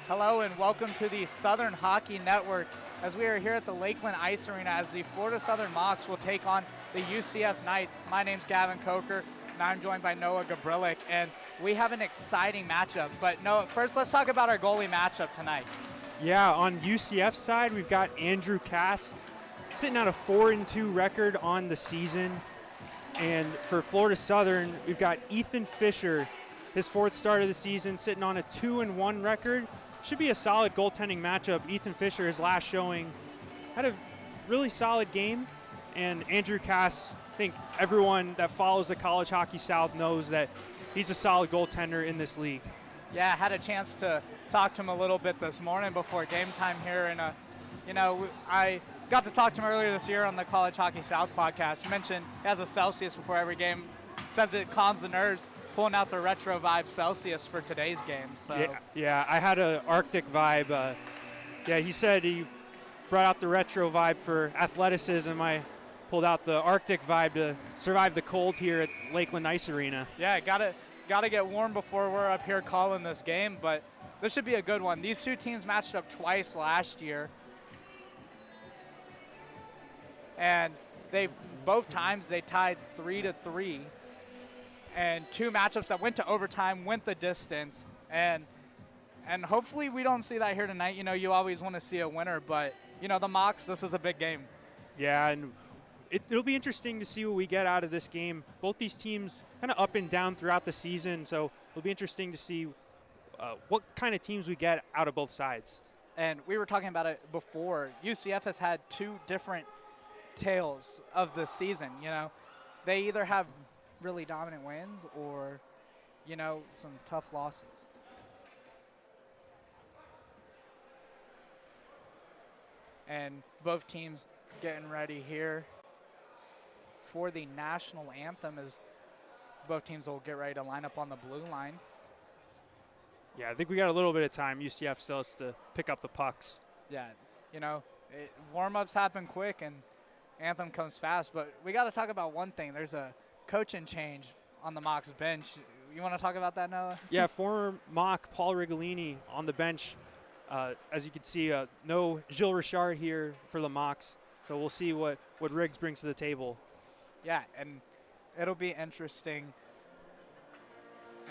Hello and welcome to the Southern Hockey Network as we are here at the Lakeland Ice Arena as the Florida Southern Mocs will take on the UCF Knights. My name's Gavin Coker and I'm joined by Noah Gabrilik, and we have an exciting matchup. But Noah, first let's talk about our goalie matchup tonight. Yeah, on UCF's side, we've got Andrew Cass sitting on a 4-2 record on the season. And for Florida Southern, we've got Ethan Fisher, his fourth start of the season, sitting on a 2-1 record. Should be a solid goaltending matchup. Ethan Fisher, his last showing, had a really solid game. And Andrew Cass, I think everyone that follows the College Hockey South knows that he's a solid goaltender in this league. Yeah, I had a chance to talk to him a little bit this morning before game time here. And, I got to talk to him earlier this year on the College Hockey South podcast. He mentioned he has a Celsius before every game. Says it calms the nerves, pulling out the retro vibe Celsius for today's game. So. Yeah, I had an Arctic vibe. He said he brought out the retro vibe for athleticism. I pulled out the Arctic vibe to survive the cold here at Lakeland Ice Arena. Yeah, gotta get warm before we're up here calling this game, but this should be a good one. These two teams matched up twice last year, and both times they tied 3-3. And two matchups that went to overtime, went the distance, and hopefully we don't see that here tonight. You know, you always want to see a winner, but, the Mocs, this is a big game. Yeah, and it'll be interesting to see what we get out of this game. Both these teams kind of up and down throughout the season, so it'll be interesting to see what kind of teams we get out of both sides. And we were talking about it before. UCF has had two different tales of the season, They either have really dominant wins or, some tough losses. And both teams getting ready here for the national anthem as both teams will get ready to line up on the blue line. Yeah, I think we got a little bit of time. UCF still has to pick up the pucks. Yeah, warm-ups happen quick and anthem comes fast, but we got to talk about one thing. There's a coaching change on the Mocs bench. You want to talk about that, Noah? Yeah, former Moc Paul Rigolini on the bench. As you can see, no Gilles Richard here for the Mocs, so we'll see what Riggs brings to the table. Yeah, and it'll be interesting.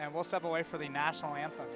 And we'll step away for the national anthem.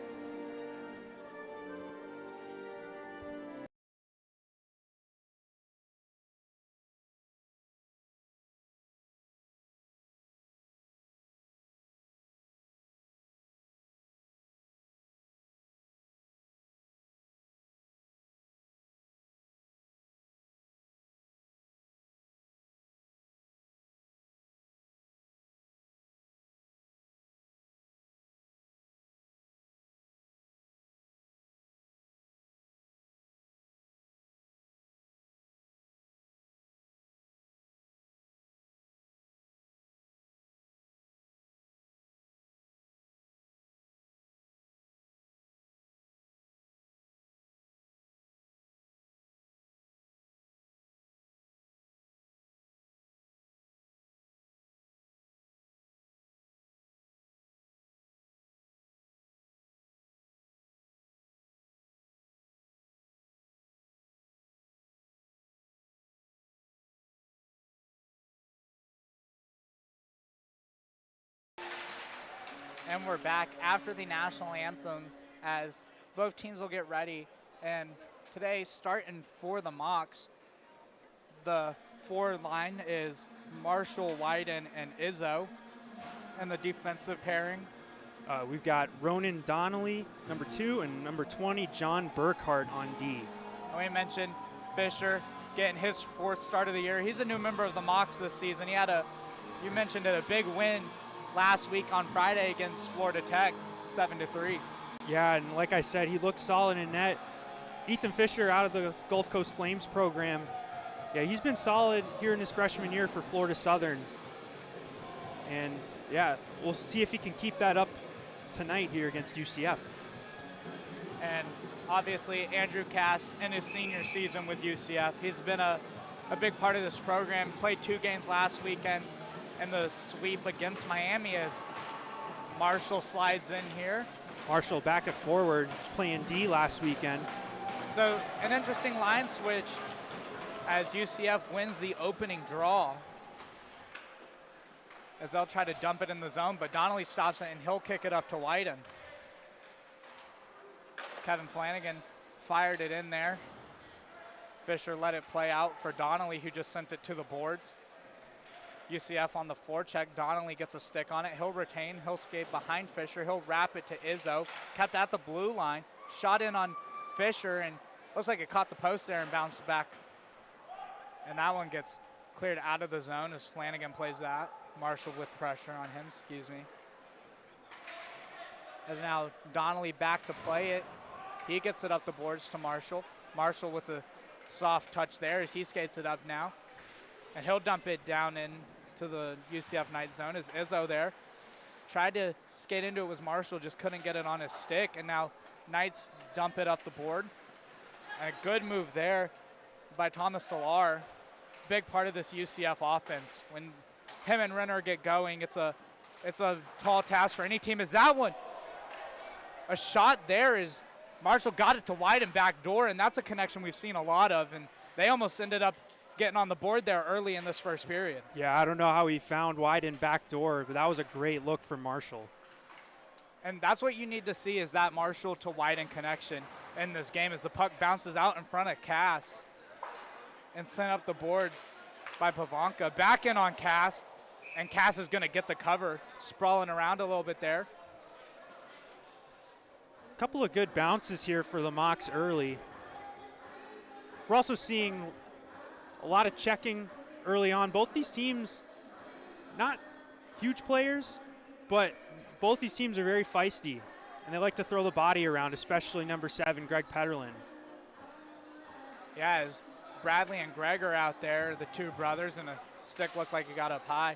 And we're back after the national anthem as both teams will get ready. And today, starting for the Mocs, the forward line is Marshall Wyden and Izzo, and the defensive pairing. We've got Ronan Donnelly, number 2, and number 20, John Burkhart on D. And we mentioned Fisher getting his fourth start of the year. He's a new member of the Mocs this season. You mentioned it, a big win last week on Friday against Florida Tech, 7-3. Yeah, and like I said, he looked solid in net. Ethan Fisher out of the Gulf Coast Flames program. Yeah, he's been solid here in his freshman year for Florida Southern. And yeah, we'll see if he can keep that up tonight here against UCF. And obviously Andrew Cass in his senior season with UCF, he's been a big part of this program. Played 2 games last weekend in the sweep against Miami as Marshall slides in here. Marshall back at forward, was playing D last weekend. So an interesting line switch as UCF wins the opening draw. As they'll try to dump it in the zone, but Donnelly stops it and he'll kick it up to Wyden. As Kevin Flanagan fired it in there. Fisher let it play out for Donnelly, who just sent it to the boards. UCF on the forecheck. Donnelly gets a stick on it. He'll retain. He'll skate behind Fisher. He'll wrap it to Izzo. Kept at the blue line. Shot in on Fisher, and looks like it caught the post there and bounced back. And that one gets cleared out of the zone as Flanagan plays that. Marshall with pressure on him, excuse me. As now Donnelly back to play it. He gets it up the boards to Marshall. Marshall with the soft touch there as he skates it up now. And he'll dump it down into the UCF Knights zone as Izzo there. Tried to skate into it was Marshall, just couldn't get it on his stick. And now Knights dump it up the board. And a good move there by Thomas Solar. Big part of this UCF offense. When him and Renner get going, it's a tall task for any team. Is that one? A shot there is Marshall got it to Wyden back door, and that's a connection we've seen a lot of, and they almost ended up getting on the board there early in this first period. Yeah, I don't know how he found Wyden back door, but that was a great look for Marshall. And that's what you need to see, is that Marshall to Wyden connection in this game as the puck bounces out in front of Cass and sent up the boards by Pavanka. Back in on Cass, and Cass is going to get the cover, sprawling around a little bit there. A couple of good bounces here for the Mocs early. We're also seeing a lot of checking early on. Both these teams, not huge players, but both these teams are very feisty, and they like to throw the body around, especially number 7, Greg Petterlin. Yeah, as Bradley and Greg are out there, the two brothers, and a stick looked like it got up high.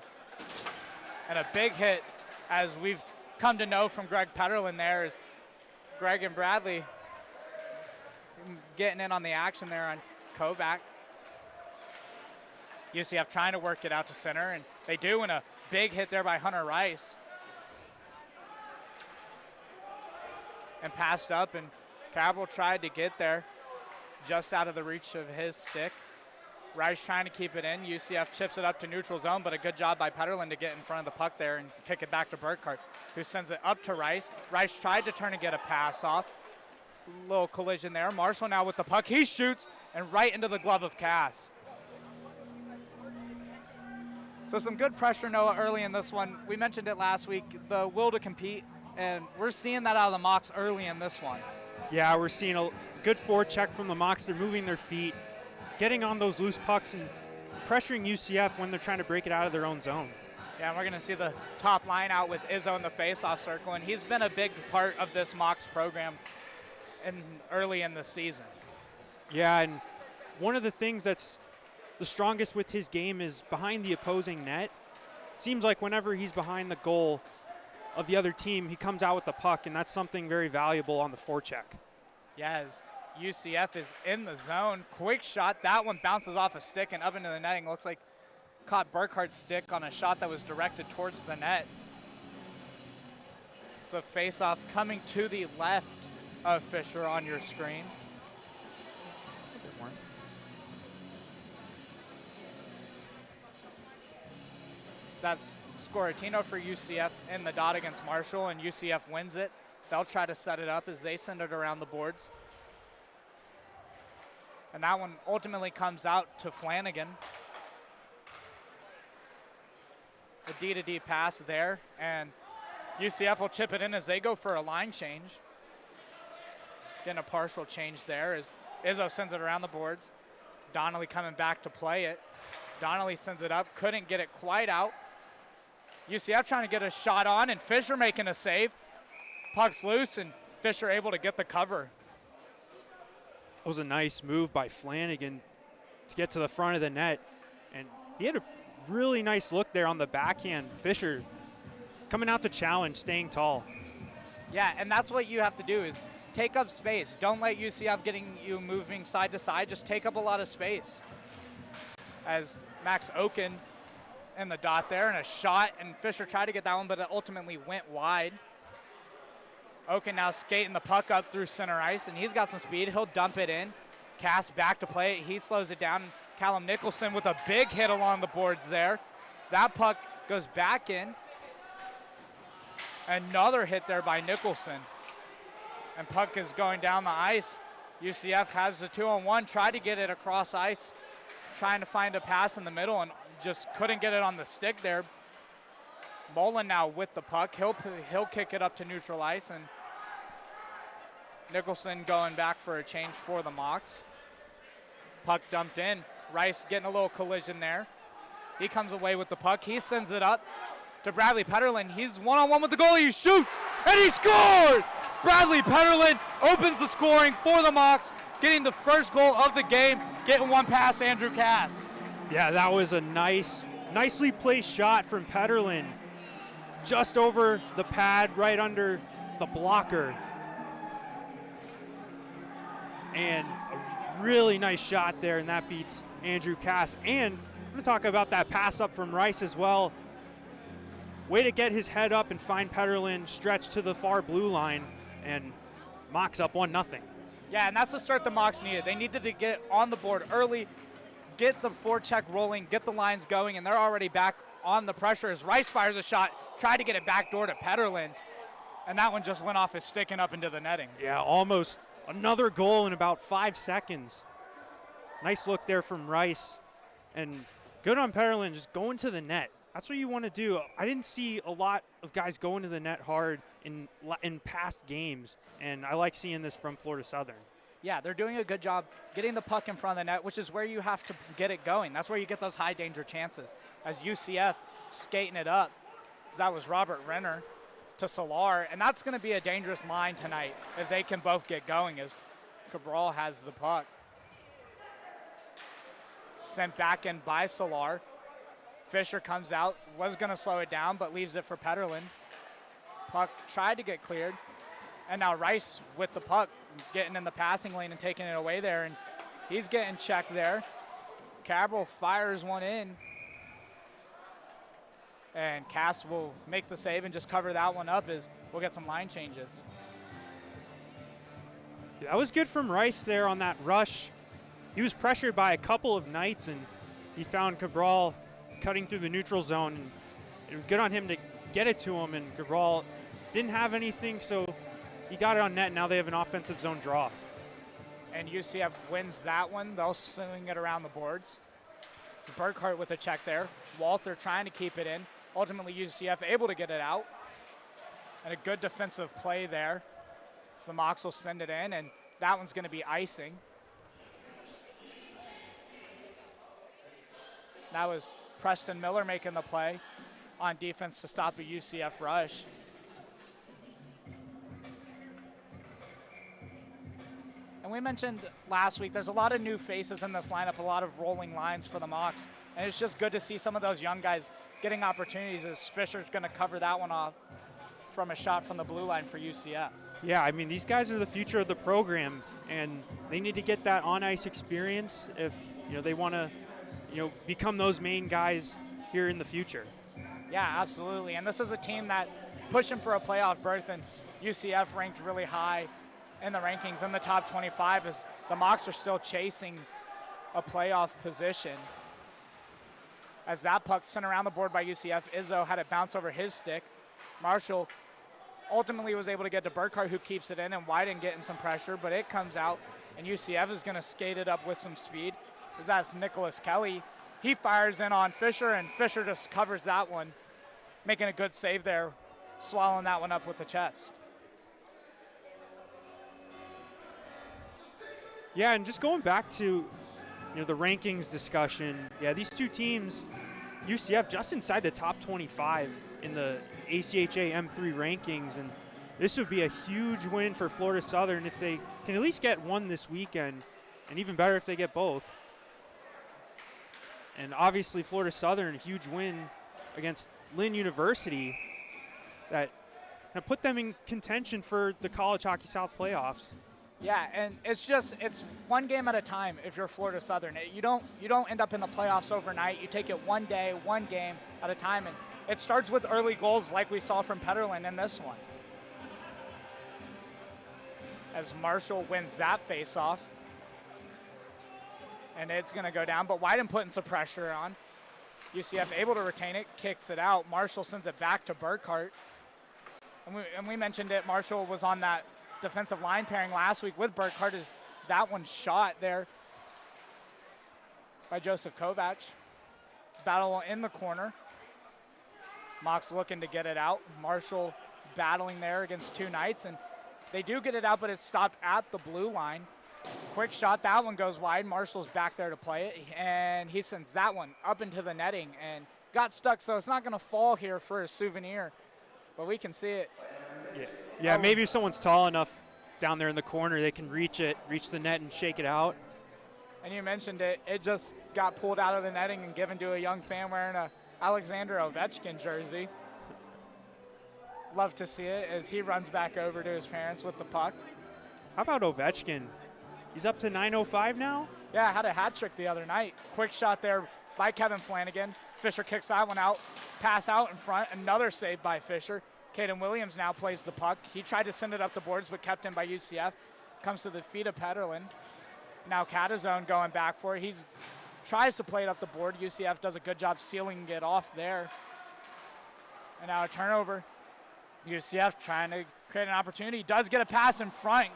And a big hit, as we've come to know from Greg Petterlin there, is Greg and Bradley getting in on the action there on Kovac. UCF trying to work it out to center, and they do, and a big hit there by Hunter Rice. And passed up, and Cabell tried to get there, just out of the reach of his stick. Rice trying to keep it in. UCF chips it up to neutral zone, but a good job by Petterlin to get in front of the puck there and kick it back to Burkhart, who sends it up to Rice. Rice tried to turn and get a pass off. Little collision there. Marshall now with the puck. He shoots, and right into the glove of Cass. So some good pressure, Noah, early in this one. We mentioned it last week, the will to compete, and we're seeing that out of the Mocs early in this one. Yeah, we're seeing a good forecheck from the Mocs. They're moving their feet, getting on those loose pucks and pressuring UCF when they're trying to break it out of their own zone. Yeah, and we're going to see the top line out with Izzo in the faceoff circle, and he's been a big part of this Mocs program early in the season. Yeah, and one of the things that's the strongest with his game is behind the opposing net. It seems like whenever he's behind the goal of the other team, he comes out with the puck, and that's something very valuable on the forecheck. Yeah, as UCF is in the zone. Quick shot. That one bounces off a stick and up into the netting. Looks like caught Burkhart's stick on a shot that was directed towards the net. So face-off coming to the left of Fisher on your screen. A bit more. That's Scoratino for UCF in the dot against Marshall, and UCF wins it. They'll try to set it up as they send it around the boards. And that one ultimately comes out to Flanagan. The D-to-D pass there, and UCF will chip it in as they go for a line change. Getting a partial change there as Izzo sends it around the boards. Donnelly coming back to play it. Donnelly sends it up, couldn't get it quite out. UCF trying to get a shot on, and Fisher making a save. Puck's loose, and Fisher able to get the cover. It was a nice move by Flanagan to get to the front of the net, and he had a really nice look there on the backhand. Fisher coming out to challenge, staying tall. Yeah, and that's what you have to do, is take up space. Don't let UCF getting you moving side to side. Just take up a lot of space. As Max Oken in the dot there, and a shot, and Fisher tried to get that one, but it ultimately went wide. Oken now skating the puck up through center ice, and he's got some speed. He'll dump it in. Cass back to play it. He slows it down. Callum Nicholson with a big hit along the boards there. That puck goes back in. Another hit there by Nicholson. And puck is going down the ice. UCF has the 2-on-1, tried to get it across ice, trying to find a pass in the middle and just couldn't get it on the stick there. Mullen now with the puck. He'll kick it up to neutral ice, and Nicholson going back for a change for the Mocs. Puck dumped in. Rice getting a little collision there. He comes away with the puck. He sends it up to Bradley Petterlin. He's one-on-one with the goalie. He shoots, and he scored! Bradley Petterlin opens the scoring for the Mocs, getting the first goal of the game, getting one past Andrew Cass. Yeah, that was a nicely placed shot from Petterlin. Just over the pad, right under the blocker. And a really nice shot there, and that beats Andrew Cass. And I'm going to talk about that pass up from Rice as well. Way to get his head up and find Petterlin, stretch to the far blue line, and Mocs up 1-0. Yeah, and that's the start the Mocs needed. They needed to get on the board early, get the forecheck rolling, get the lines going, and they're already back on the pressure as Rice fires a shot, tried to get it back door to Petterlin, and that one just went off his stick and up into the netting. Yeah, almost another goal in about 5 seconds. Nice look there from Rice, and good on Petterlin, just going to the net. That's what you want to do. I didn't see a lot of guys going to the net hard in past games, and I like seeing this from Florida Southern. Yeah, they're doing a good job getting the puck in front of the net, which is where you have to get it going. That's where you get those high danger chances. As UCF skating it up, so that was Robert Renner to Solar, and that's going to be a dangerous line tonight if they can both get going as Cabral has the puck. Sent back in by Solar. Fisher comes out, was going to slow it down, but leaves it for Petterlin. Puck tried to get cleared, and now Rice with the puck, getting in the passing lane and taking it away there, and he's getting checked there. Cabral fires one in, and Cass will make the save and just cover that one up as we'll get some line changes. Yeah, that was good from Rice there on that rush. He was pressured by a couple of Knights, and he found Cabral cutting through the neutral zone, and it was good on him to get it to him, and Cabral didn't have anything, so he got it on net. Now they have an offensive zone draw. And UCF wins that one. They'll swing it around the boards. Burkhart with a check there. Walter trying to keep it in. Ultimately, UCF able to get it out. And a good defensive play there. So the Mocs will send it in, and that one's going to be icing. That was Preston Miller making the play on defense to stop a UCF rush. And we mentioned last week, there's a lot of new faces in this lineup, a lot of rolling lines for the Mocs. And it's just good to see some of those young guys getting opportunities as Fisher's going to cover that one off from a shot from the blue line for UCF. Yeah, I mean, these guys are the future of the program, and they need to get that on-ice experience if they want to become those main guys here in the future. Yeah, absolutely. And this is a team that pushing for a playoff berth, and UCF ranked really high in the rankings in the top 25 as the Mocs are still chasing a playoff position. As that puck sent around the board by UCF, Izzo had it bounce over his stick. Marshall ultimately was able to get to Burkhart, who keeps it in, and Wyden getting some pressure, but it comes out, and UCF is going to skate it up with some speed. As that's Nicholas Kelly. He fires in on Fisher, and Fisher just covers that one, making a good save there, swallowing that one up with the chest. Yeah, and just going back to the rankings discussion, yeah, these two teams, UCF just inside the top 25 in the ACHA M3 rankings, and this would be a huge win for Florida Southern if they can at least get one this weekend, and even better if they get both. And obviously Florida Southern, a huge win against Lynn University that put them in contention for the College Hockey South playoffs. Yeah, and it's one game at a time if you're Florida Southern. You don't end up in the playoffs overnight. You take it one day, one game at a time, and it starts with early goals like we saw from Petterlin in this one. as Marshall wins that face-off. And it's going to go down, but Wyden putting some pressure on. UCF able to retain it, kicks it out. Marshall sends it back to Burkhart. And we mentioned it, Marshall was on that defensive line pairing last week with Burkhart. Is that one shot there by Joseph Kovac. Battle in the corner. Mock's looking to get it out. Marshall battling there against two Knights, and they do get it out, but it's stopped at the blue line. Quick shot, that one goes wide. Marshall's back there to play it, and he sends that one up into the netting and got stuck, so it's not going to fall here for a souvenir, but we can see it. Yeah, maybe if someone's tall enough down there in the corner, they can reach the net and shake it out. And you mentioned it, it just got pulled out of the netting and given to a young fan wearing a Alexander Ovechkin jersey. Love to see it as he runs back over to his parents with the puck. How about Ovechkin? He's up to 905 now? Yeah, had a hat trick the other night. Quick shot there by Kevin Flanagan. Fisher kicks that one out. Pass out in front. Another save by Fisher. Caden Williams now plays the puck. He tried to send it up the boards, but kept in by UCF. Comes to the feet of Petterlin. Now Catazone going back for it. He tries to play it up the board. UCF does a good job sealing it off there. And now a turnover. UCF trying to create an opportunity. Does get a pass in front.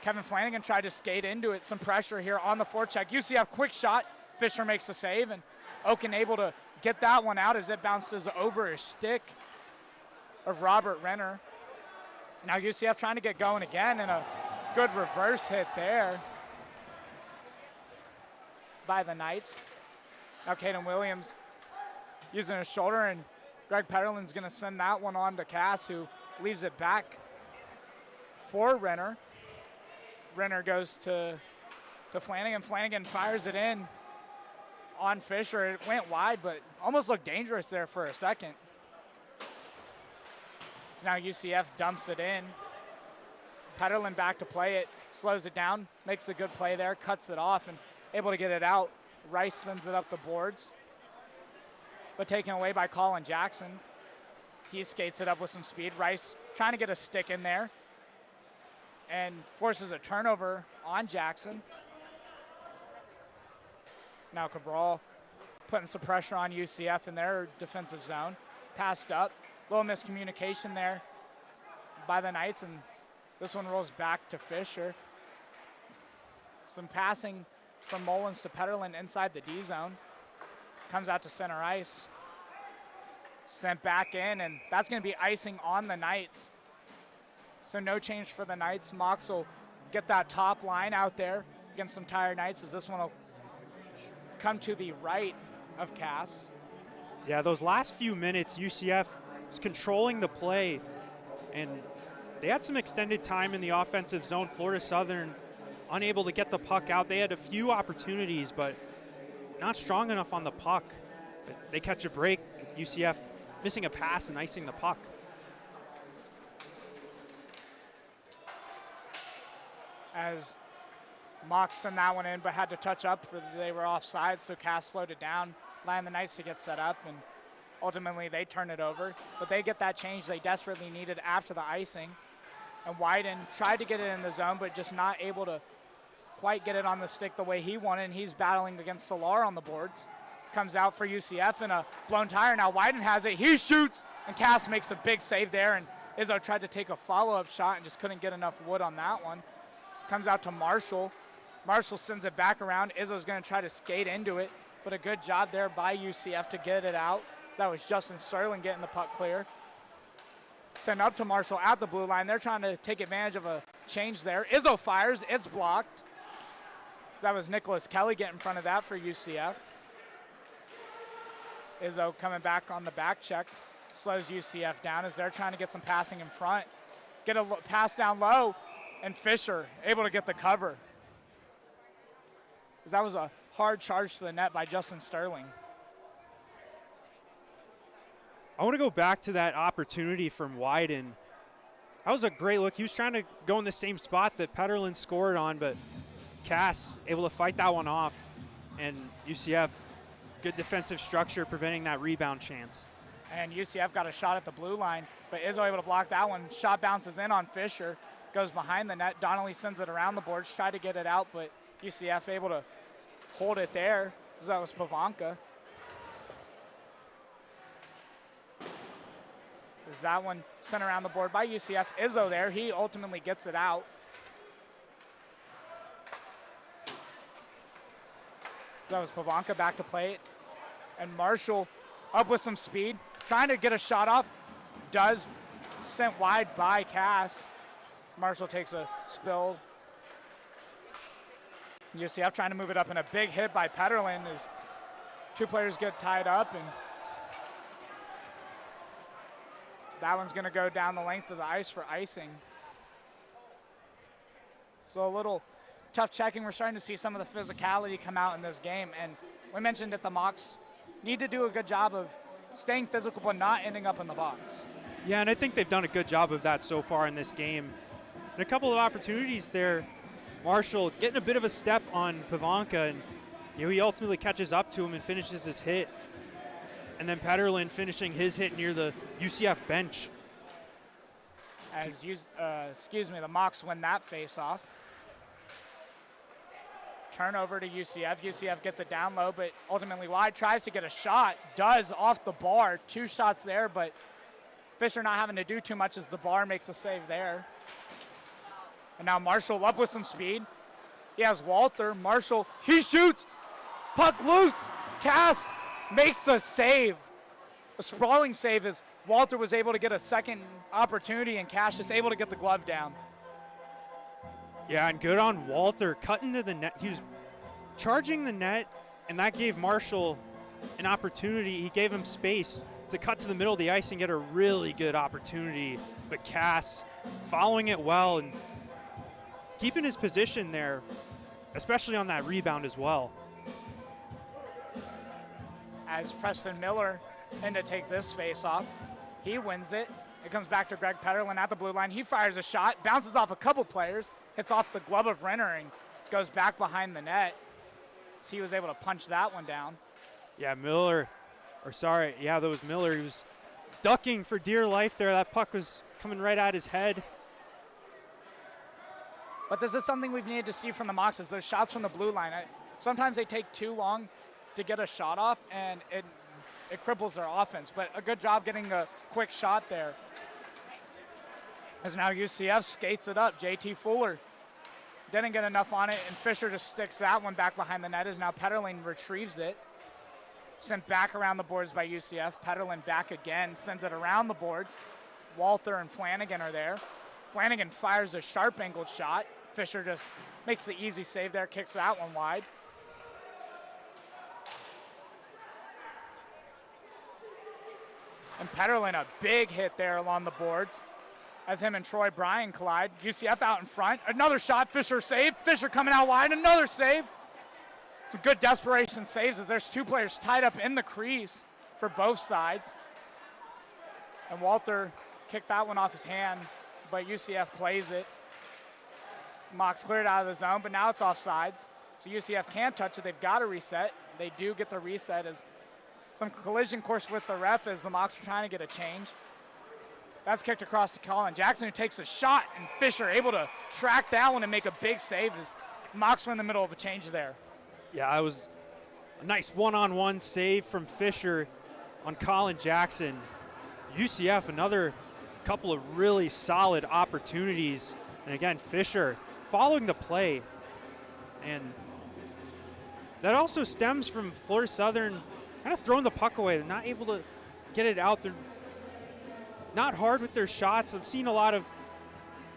Kevin Flanagan tried to skate into it. Some pressure here on the forecheck. UCF quick shot. Fisher makes the save, and Oken able to get that one out as it bounces over his stick of Robert Renner. Now UCF trying to get going again, and a good reverse hit there by the Knights. Now Caden Williams using his shoulder, and Greg Petterlin's going to send that one on to Cass, who leaves it back for Renner. Renner goes to Flanagan. Flanagan fires it in on Fisher. It went wide, but almost looked dangerous there for a second. So now UCF dumps it in. Petterlin back to play it, slows it down, makes a good play there, cuts it off, and able to get it out. Rice sends it up the boards, but taken away by Colin Jackson. He skates it up with some speed. Rice trying to get a stick in there and forces a turnover on Jackson. Now Cabral putting some pressure on UCF in their defensive zone. Passed up, little miscommunication there by the Knights, and this one rolls back to Fisher. Some passing from Mullins to Petterlin inside the D zone. Comes out to center ice. Sent back in, and that's going to be icing on the Knights. So no change for the Knights. Mox will get that top line out there against some tired Knights, as this one will come to the right of Cass. Yeah, those last few minutes, UCF was controlling the play, and they had some extended time in the offensive zone. Florida Southern unable to get the puck out. They had a few opportunities, but not strong enough on the puck. But they catch a break with UCF missing a pass and icing the puck. As Mox sent that one in, but had to touch up for they were offside, so Cass slowed it down, allowing the Knights to get set up, and ultimately they turn it over. But they get that change they desperately needed after the icing. And Wyden tried to get it in the zone, but just not able to quite get it on the stick the way he wanted, and he's battling against Solar on the boards. Comes out for UCF and a blown tire. Now Wyden has it, he shoots, and Cass makes a big save there, and Izzo tried to take a follow-up shot and just couldn't get enough wood on that one. Comes out to Marshall. Marshall sends it back around. Izzo's going to try to skate into it, but a good job there by UCF to get it out. That was Justin Sterling getting the puck clear. Sent up to Marshall at the blue line. They're trying to take advantage of a change there. Izzo fires, it's blocked. So that was Nicholas Kelly getting in front of that for UCF. Izzo coming back on the back check, slows UCF down as they're trying to get some passing in front. Get a pass down low, and Fisher able to get the cover. That was a hard charge to the net by Justin Sterling. I want to go back to that opportunity from Wyden. That was a great look. He was trying to go in the same spot that Petterlin scored on, but Cass able to fight that one off, and UCF, good defensive structure preventing that rebound chance. And UCF got a shot at the blue line, but Izzo able to block that one. Shot bounces in on Fisher. goes behind the net. Donnelly sends it around the boards, try to get it out, but UCF able to hold it there. So that was Pavanka. Is that one sent around the board by UCF? Izzo there, he ultimately gets it out. So that was Pavanka back to plate. And Marshall up with some speed, trying to get a shot off. Does sent wide by Cass. Marshall takes a spill. UCF trying to move it up, and a big hit by Petterlin as two players get tied up, and that one's going to go down the length of the ice for icing. So a little tough checking. We're starting to see some of the physicality come out in this game, and we mentioned that the Mocs need to do a good job of staying physical but not ending up in the box. Yeah, and I think they've done a good job of that so far in this game. And a couple of opportunities there. Marshall getting a bit of a step on Pavanka, and he ultimately catches up to him and finishes his hit. And then Petterlin finishing his hit near the UCF bench. As the Mocs win that face-off. Turnover to UCF. UCF gets it down low, but ultimately wide. Tries to get a shot. Does off the bar. 2 shots there, but Fisher not having to do too much as the bar makes a save there. And now Marshall up with some speed. He has Walter. Marshall, he shoots. Puck loose. Cass makes a save. A sprawling save as Walter was able to get a second opportunity, and Cash is able to get the glove down. Yeah, and good on Walter, cutting to the net. He was charging the net, and that gave Marshall an opportunity. He gave him space to cut to the middle of the ice and get a really good opportunity. But Cass following it well and keeping his position there, especially on that rebound as well. As Preston Miller in to take this face-off, he wins it. It comes back to Greg Petterlin at the blue line. He fires a shot, bounces off a couple players, hits off the glove of Renner and goes back behind the net. So he was able to punch that one down. Yeah, Miller, that was Miller. He was ducking for dear life there. That puck was coming right at his head. But this is something we've needed to see from the Mocs, is those shots from the blue line. Sometimes they take too long to get a shot off, and it cripples their offense. But a good job getting a quick shot there. As now UCF skates it up. JT Fuller didn't get enough on it, and Fisher just sticks that one back behind the net as now Petterlin retrieves it. Sent back around the boards by UCF. Petterlin back again, sends it around the boards. Walter and Flanagan are there. Flanagan fires a sharp angled shot. Fisher just makes the easy save there, kicks that one wide. And Petterlin, a big hit there along the boards as him and Troy Bryan collide. UCF out in front. Another shot, Fisher save. Fisher coming out wide, another save. Some good desperation saves as there's 2 players tied up in the crease for both sides. And Walter kicked that one off his hand, but UCF plays it. Mocs cleared out of the zone, but now it's offsides. So UCF can't touch it. They've got to reset. They do get the reset as some collision course with the ref as the Mocs are trying to get a change. That's kicked across to Colin Jackson, who takes a shot, and Fisher able to track that one and make a big save as Mocs were in the middle of a change there. Yeah, it was a nice one-on-one save from Fisher on Colin Jackson. UCF, another couple of really solid opportunities. And again, Fisher following the play. And that also stems from Florida Southern kind of throwing the puck away. They're not able to get it out. They're not hard with their shots. I've seen a lot of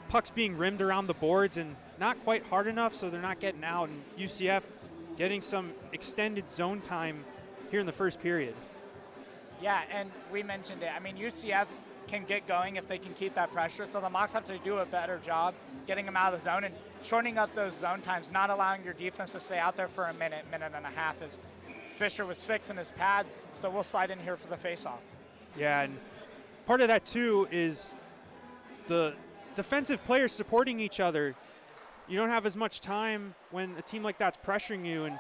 pucks being rimmed around the boards and not quite hard enough, so they're not getting out. And UCF getting some extended zone time here in the first period. Yeah, and we mentioned it. I mean, UCF can get going if they can keep that pressure, so the Mocs have to do a better job getting them out of the zone and shortening up those zone times, not allowing your defense to stay out there for a minute and a half as Fisher was fixing his pads, so we'll slide in here for the face-off. Yeah, and part of that too is the defensive players supporting each other. You don't have as much time when a team like that's pressuring you, and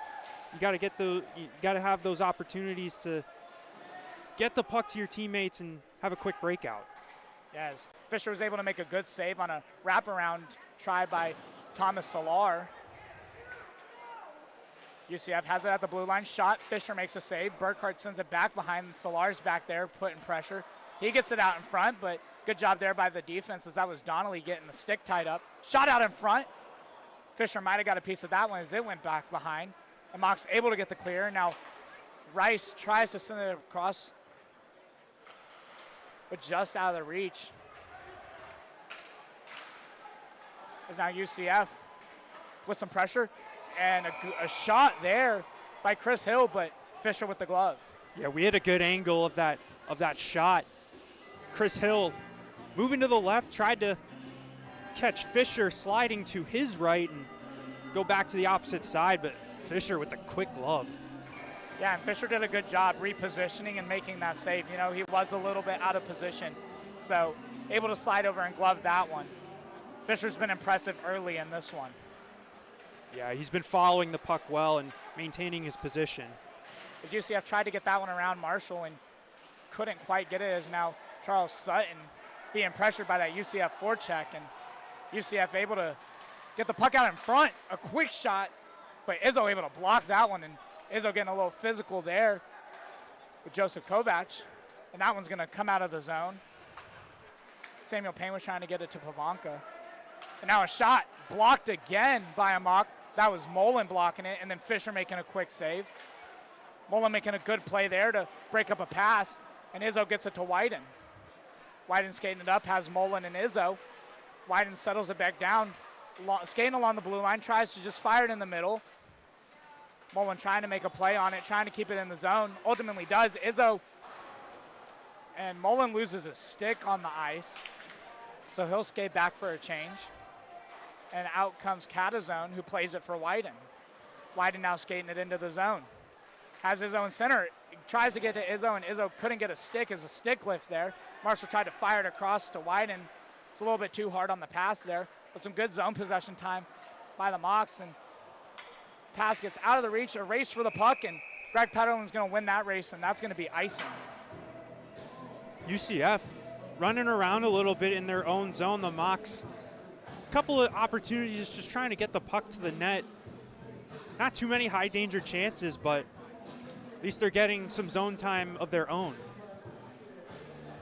you got to have those opportunities to get the puck to your teammates and have a quick breakout. Yes, Fisher was able to make a good save on a wraparound try by Thomas Solar. UCF has it at the blue line. Shot. Fisher makes a save. Burkhart sends it back behind. Solar's back there putting pressure. He gets it out in front, but good job there by the defense as that was Donnelly getting the stick tied up. Shot out in front. Fisher might have got a piece of that one as it went back behind. And Mock's able to get the clear. Now Rice tries to send it across, but just out of the reach. There's now UCF with some pressure. And a shot there by Chris Hill, but Fisher with the glove. Yeah, we had a good angle of that shot. Chris Hill moving to the left, tried to catch Fisher sliding to his right and go back to the opposite side, but Fisher with the quick glove. Yeah, and Fisher did a good job repositioning and making that save. You know, he was a little bit out of position, so able to slide over and glove that one. Fisher's been impressive early in this one. Yeah, he's been following the puck well and maintaining his position. As UCF tried to get that one around Marshall and couldn't quite get it, as now Charles Sutton being pressured by that UCF forecheck, and UCF able to get the puck out in front. A quick shot, but Izzo able to block that one, and Izzo getting a little physical there with Joseph Kovac, and that one's going to come out of the zone. Samuel Payne was trying to get it to Pavanka. And now a shot blocked again by a Mock. That was Mullen blocking it, and then Fisher making a quick save. Mullen making a good play there to break up a pass, and Izzo gets it to Wyden. Wyden skating it up, has Mullen and Izzo. Wyden settles it back down, skating along the blue line, tries to just fire it in the middle. Mullen trying to make a play on it, trying to keep it in the zone. Ultimately does. Izzo and Mullen loses his stick on the ice, so he'll skate back for a change. And out comes Catazone, who plays it for Wyden. Wyden now skating it into the zone. Has his own center. He tries to get to Izzo, and Izzo couldn't get a stick as a stick lift there. Marshall tried to fire it across to Wyden. It's a little bit too hard on the pass there, but some good zone possession time by the Mocs. And pass gets out of the reach, a race for the puck, and Greg Petterlin's going to win that race, and that's going to be icing. UCF running around a little bit in their own zone. The Mocs, a couple of opportunities just trying to get the puck to the net. Not too many high danger chances, but at least they're getting some zone time of their own.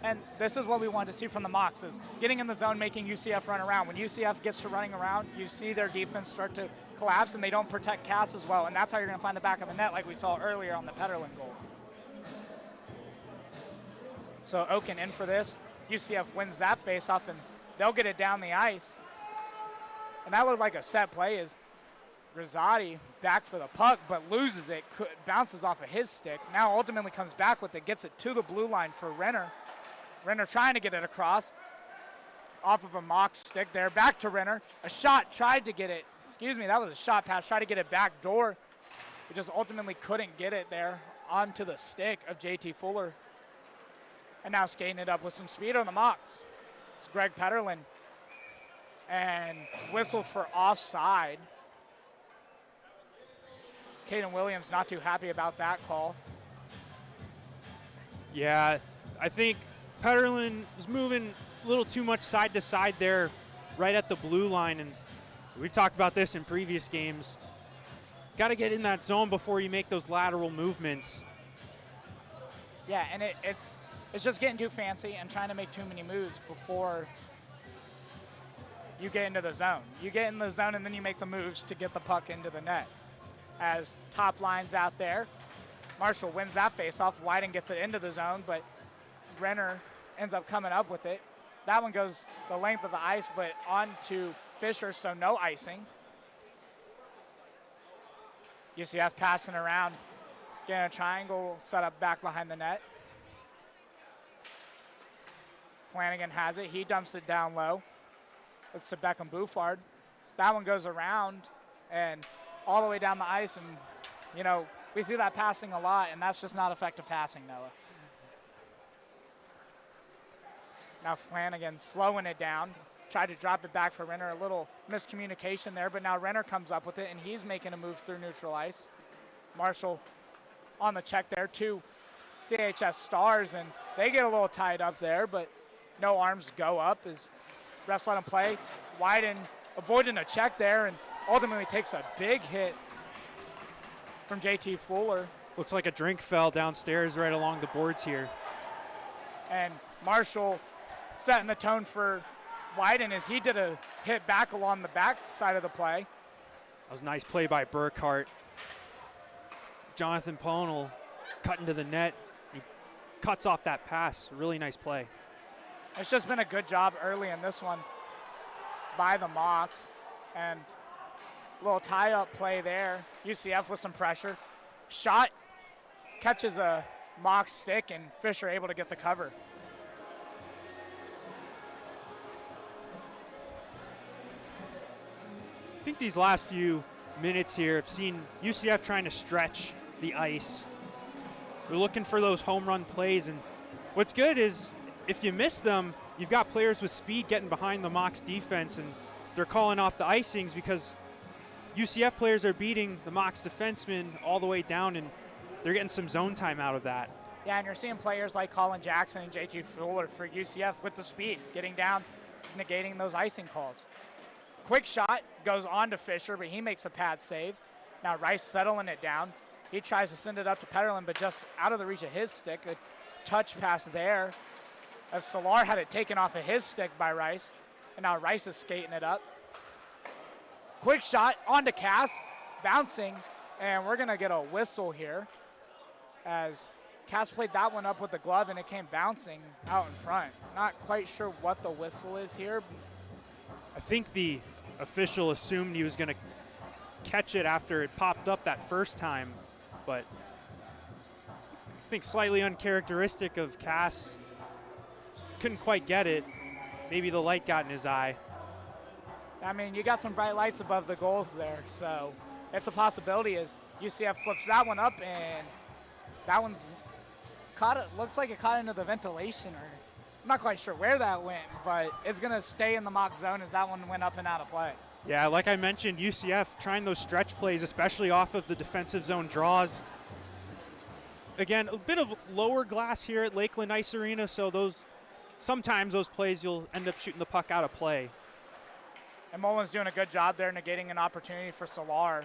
And this is what we want to see from the Mocs, is getting in the zone, making UCF run around. When UCF gets to running around, you see their defense start to collapse, and they don't protect Cass as well. And that's how you're going to find the back of the net, like we saw earlier on the Petterlin goal. So Oken in for this. UCF wins that face-off, and they'll get it down the ice. And that looked like a set play, as Rosati back for the puck, but loses it, bounces off of his stick. Now ultimately comes back with it, gets it to the blue line for Renner. Renner trying to get it across off of a Mock stick there. Back to Renner. A shot, tried to get it. Excuse me, that was a shot pass. Tried to get it back door. It just ultimately couldn't get it there onto the stick of JT Fuller. And now skating it up with some speed on the Mocs. It's Greg Petterlin. And whistled for offside. Caden Williams not too happy about that call. Yeah, I think Petterlin was moving a little too much side to side there right at the blue line, and we've talked about this in previous games. Got to get in that zone before you make those lateral movements. Yeah, and it's just getting too fancy and trying to make too many moves before you get into the zone. You get in the zone and then you make the moves to get the puck into the net. As top line's out there, Marshall wins that faceoff. Wyden gets it into the zone, but Renner ends up coming up with it. That one goes the length of the ice, but on to Fisher, so no icing. UCF passing around, getting a triangle set up back behind the net. Flanagan has it. He dumps it down low. It's to Beckham Bouffard. That one goes around and all the way down the ice, and, you know, we see that passing a lot, and that's just not effective passing, Noah. Now Flanagan slowing it down. Tried to drop it back for Renner. A little miscommunication there, but now Renner comes up with it, and he's making a move through neutral ice. Marshall on the check there, two CHS stars, and they get a little tied up there, but no arms go up as refs let him play. Wyden avoiding a check there and ultimately takes a big hit from JT Fuller. Looks like a drink fell downstairs right along the boards here. And Marshall setting the tone for Wyden as he did a hit back along the back side of the play. That was a nice play by Burkhart. Jonathan Ponel cutting to the net. He cuts off that pass. Really nice play. It's just been a good job early in this one by the Mocs. And a little tie-up play there. UCF with some pressure. Shot catches a Mock stick, and Fisher able to get the cover. I think these last few minutes here have seen UCF trying to stretch the ice. They're looking for those home run plays, and what's good is if you miss them, you've got players with speed getting behind the Mocs defense, and they're calling off the icings because UCF players are beating the Mocs defensemen all the way down, and they're getting some zone time out of that. Yeah, and you're seeing players like Colin Jackson and JT Fuller for UCF with the speed, getting down, negating those icing calls. Quick shot goes on to Fisher, but he makes a pad save. Now Rice settling it down. He tries to send it up to Petterlin, but just out of the reach of his stick. A touch pass there as Solar had it taken off of his stick by Rice, and now Rice is skating it up. Quick shot onto Cass, bouncing, and we're gonna get a whistle here as Cass played that one up with the glove and it came bouncing out in front. Not quite sure what the whistle is here. I think the official assumed he was going to catch it after it popped up that first time, but I think slightly uncharacteristic of Cass. Couldn't quite get it. Maybe the light got in his eye. I mean, you got some bright lights above the goals there, so it's a possibility as UCF flips that one up, and that one's caught. It looks like it caught into the ventilation, or I'm not quite sure where that went, but it's going to stay in the mock zone as that one went up and out of play. Yeah, like I mentioned, UCF trying those stretch plays, especially off of the defensive zone draws. Again, a bit of lower glass here at Lakeland Ice Arena, so sometimes those plays you'll end up shooting the puck out of play. And Mullins doing a good job there, negating an opportunity for Solar.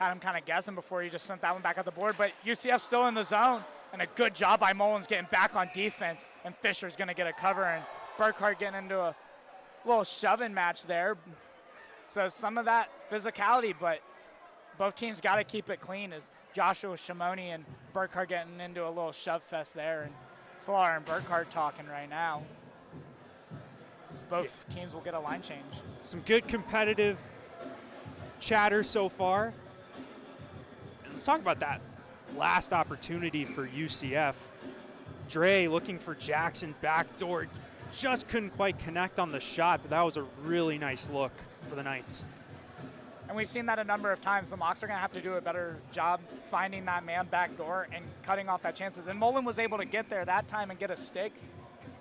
Had him kind of guessing before he just sent that one back at the board, but UCF still in the zone, and a good job by Mullins getting back on defense, and Fisher's going to get a cover, and Burkhart getting into a little shoving match there. So some of that physicality, but both teams got to keep it clean as Joshua Shimoni and Burkhart getting into a little shove fest there, and Solar and Burkhart talking right now. Both teams will get a line change. Some good competitive chatter so far. And let's talk about that last opportunity for UCF. Dre looking for Jackson backdoor. Just couldn't quite connect on the shot, but that was a really nice look for the Knights. And we've seen that a number of times. The Mocs are going to have to do a better job finding that man backdoor and cutting off that chances. And Mullen was able to get there that time and get a stick,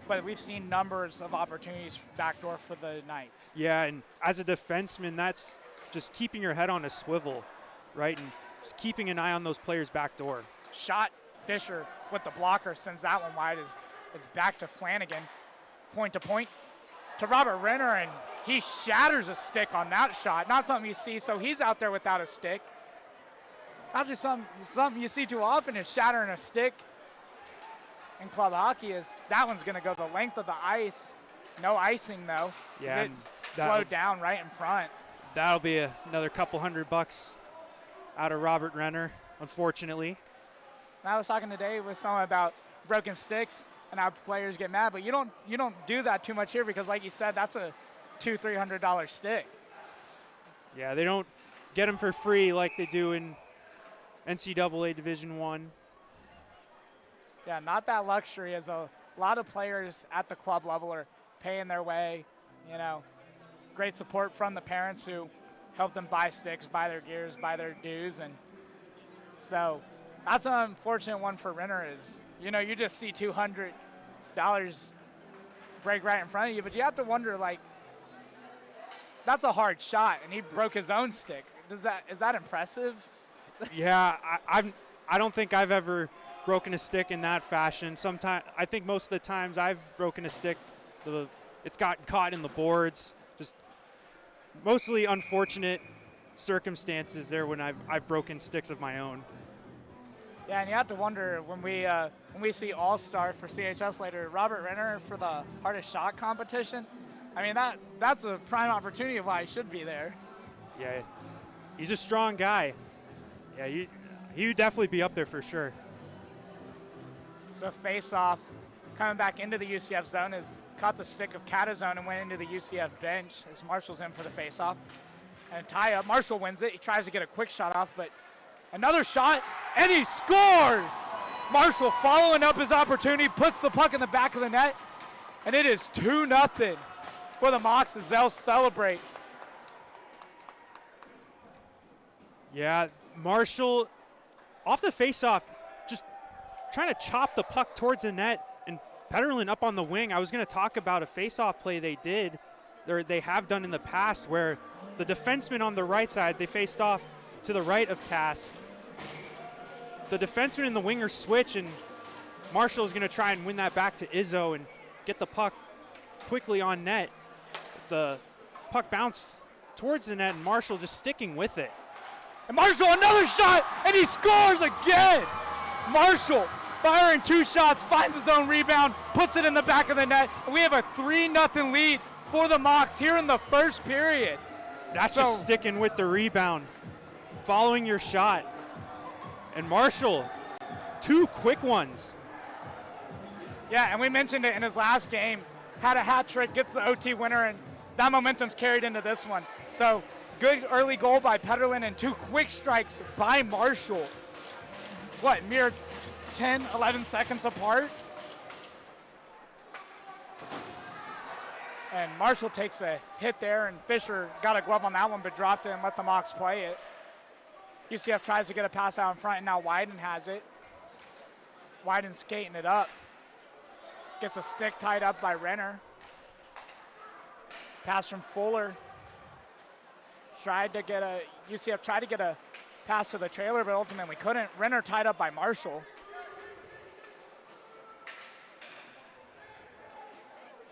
but we've seen numbers of opportunities backdoor for the Knights. Yeah, and as a defenseman, that's just keeping your head on a swivel, right? And just keeping an eye on those players backdoor. Shot, Fisher with the blocker, sends that one wide. It's back to Flanagan. Point to Robert Renner, and he shatters a stick on that shot. Not something you see, so he's out there without a stick. Not just something you see too often is shattering a stick in club hockey. Is that one's going to go the length of the ice. No icing, though. Yeah, it slowed down right in front. That'll be another couple $100 out of Robert Renner, unfortunately. And I was talking today with someone about broken sticks and how players get mad, but you don't do that too much here because, like you said, that's a $200-300 stick. Yeah, they don't get them for free like they do in NCAA Division I. Yeah, not that luxury, as a lot of players at the club level are paying their way. You know, great support from the parents who help them buy sticks, buy their gears, buy their dues, and so that's an unfortunate one for Renner. Is, you know, you just see $200 break right in front of you, but you have to wonder, like, that's a hard shot, and he broke his own stick. Is that impressive? Yeah, I don't think I've ever broken a stick in that fashion. Sometimes, I think most of the times I've broken a stick, it's gotten caught in the boards. Just mostly unfortunate circumstances there when I've broken sticks of my own. Yeah, and you have to wonder when we see All-Star for CHS later, Robert Renner for the hardest shot competition. I mean, that's a prime opportunity of why he should be there. Yeah, he's a strong guy. Yeah, he would definitely be up there for sure. So face-off, coming back into the UCF zone, is caught the stick of Catazone and went into the UCF bench as Marshall's in for the face-off. And tie-up, Marshall wins it. He tries to get a quick shot off, but another shot, and he scores! Marshall following up his opportunity, puts the puck in the back of the net, and it is 2-0 for the Mocs as they'll celebrate. Yeah, Marshall, off the face-off, just trying to chop the puck towards the net, and Petterlin up on the wing. I was going to talk about a face-off play they have done in the past where the defenseman on the right side, they faced off to the right of Cass. The defenseman and the winger switch, and Marshall is going to try and win that back to Izzo and get the puck quickly on net. The puck bounced towards the net, and Marshall just sticking with it. And Marshall, another shot, and he scores again! Marshall firing 2 shots, finds his own rebound, puts it in the back of the net, and we have a 3-0 lead for the Mocs here in the first period. That's just sticking with the rebound, following your shot. And Marshall, 2 quick ones. Yeah, and we mentioned it in his last game, had a hat trick, gets the OT winner, and that momentum's carried into this one. So good early goal by Petterlin and 2 quick strikes by Marshall. What, mere 10, 11 seconds apart? And Marshall takes a hit there, and Fisher got a glove on that one, but dropped it and let the Mocs play it. UCF tries to get a pass out in front, and now Wyden has it. Wyden skating it up. Gets a stick tied up by Renner. Pass from Fuller. UCF tried to get a pass to the trailer, but ultimately couldn't. Renner tied up by Marshall.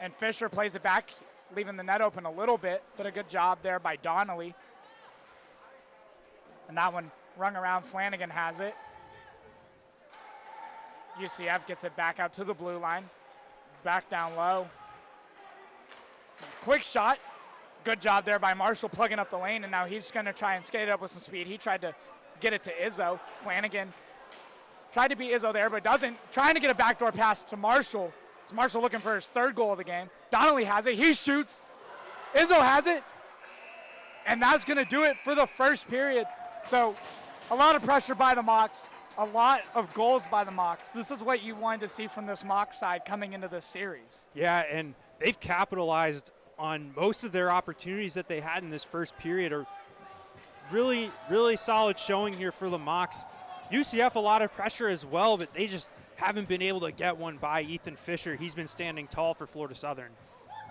And Fisher plays it back, leaving the net open a little bit, but a good job there by Donnelly. And that one rung around, Flanagan has it. UCF gets it back out to the blue line, back down low. Quick shot, good job there by Marshall plugging up the lane, and now he's gonna try and skate it up with some speed. He tried to get it to Izzo. Flanagan tried to beat Izzo there, but doesn't. Trying to get a backdoor pass to Marshall. It's Marshall looking for his 3rd goal of the game. Donnelly has it, he shoots. Izzo has it, and that's gonna do it for the first period. So a lot of pressure by the Mocs, a lot of goals by the Mocs. This is what you wanted to see from this Mocs side coming into this series. Yeah, and they've capitalized on most of their opportunities that they had in this first period. A really, really solid showing here for the Mocs. UCF, a lot of pressure as well, but they just haven't been able to get one by Ethan Fisher. He's been standing tall for Florida Southern.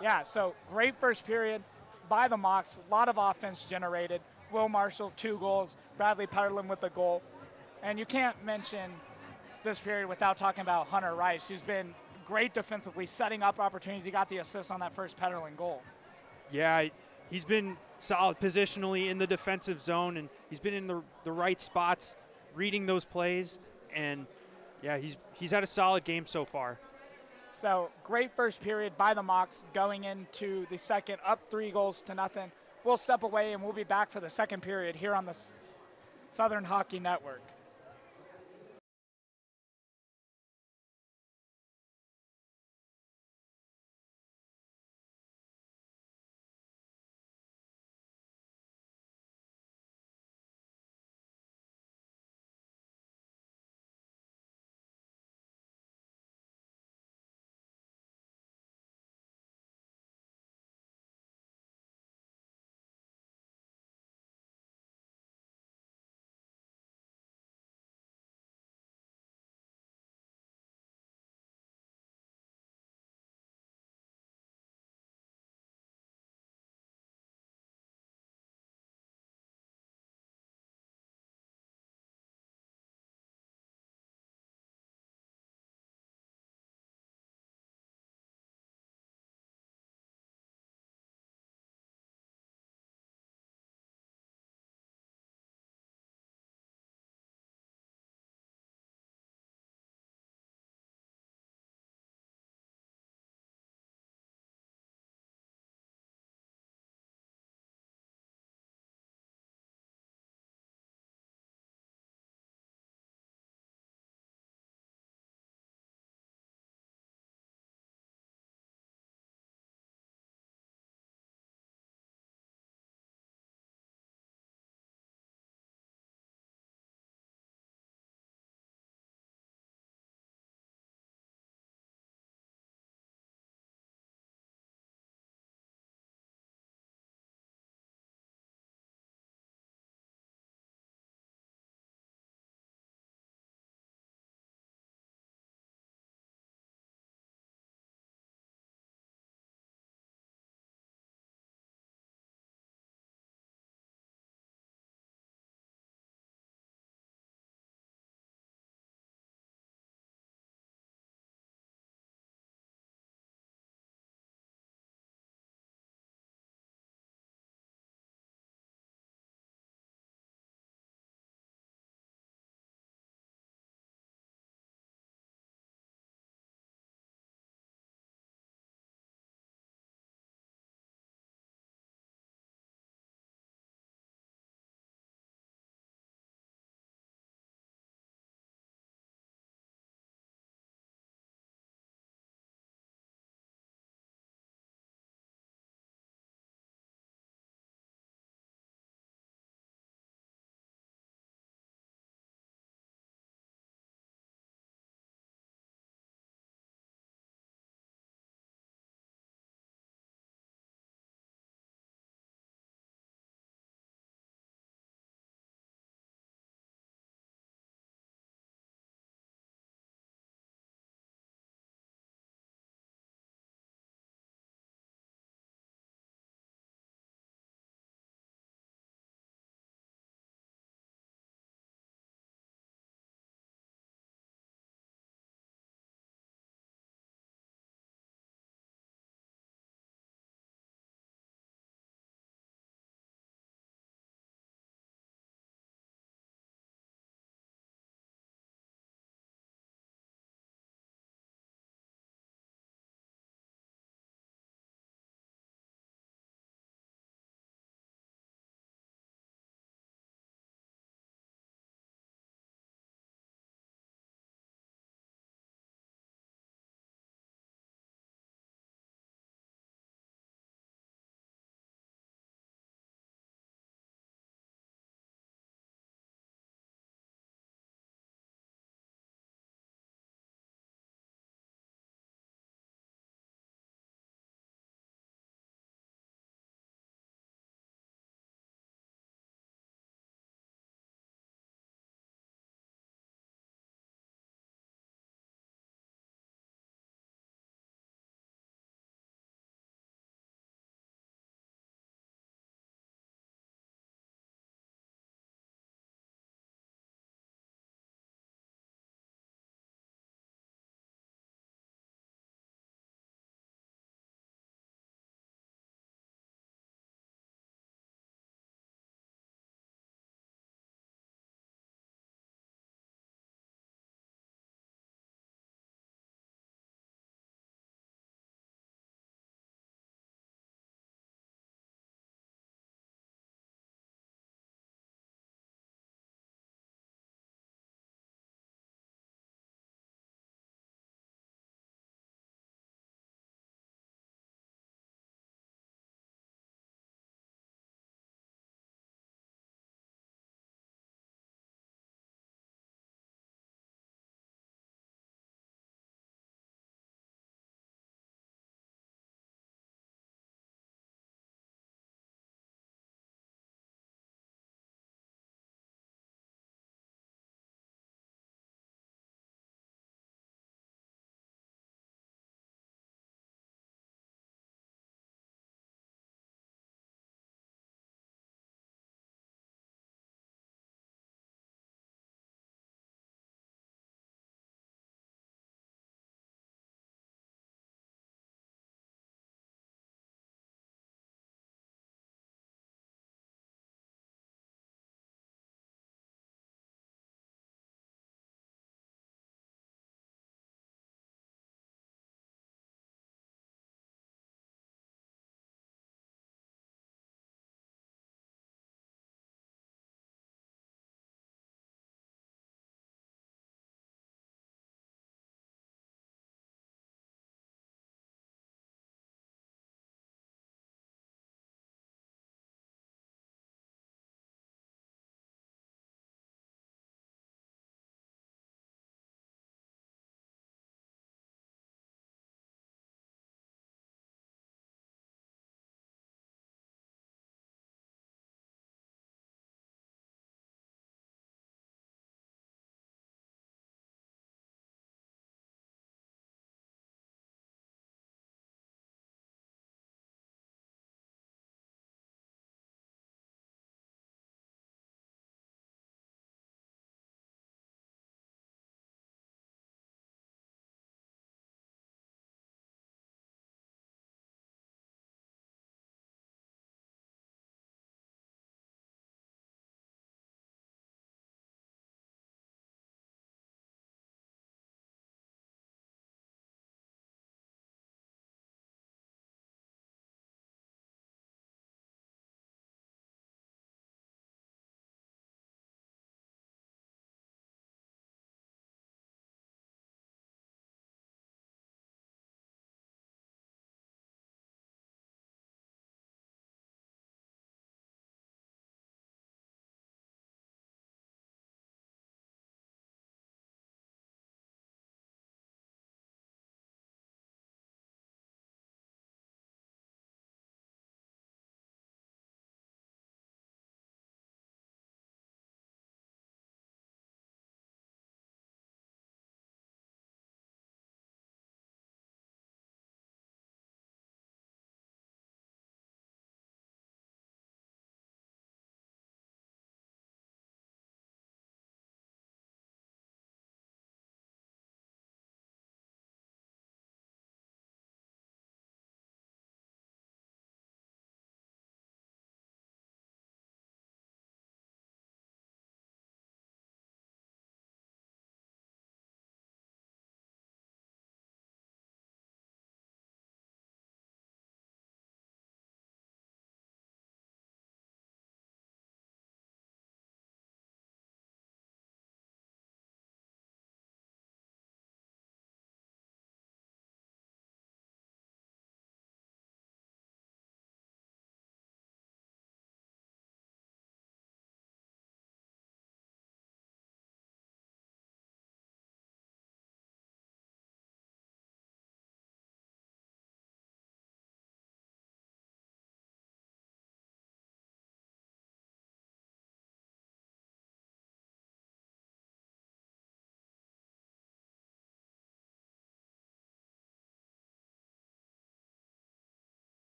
Yeah, so great first period by the Mocs. A lot of offense generated. Will Marshall, 2 goals. Bradley Petterlin with the goal. And you can't mention this period without talking about Hunter Rice, who's been great defensively, setting up opportunities. He got the assist on that first Petterlin goal. Yeah, he's been solid positionally in the defensive zone, and he's been in the right spots, reading those plays. And, yeah, he's had a solid game so far. So great first period by the Mocs going into the second, up 3-0. We'll step away, and we'll be back for the second period here on the Southern Hockey Network.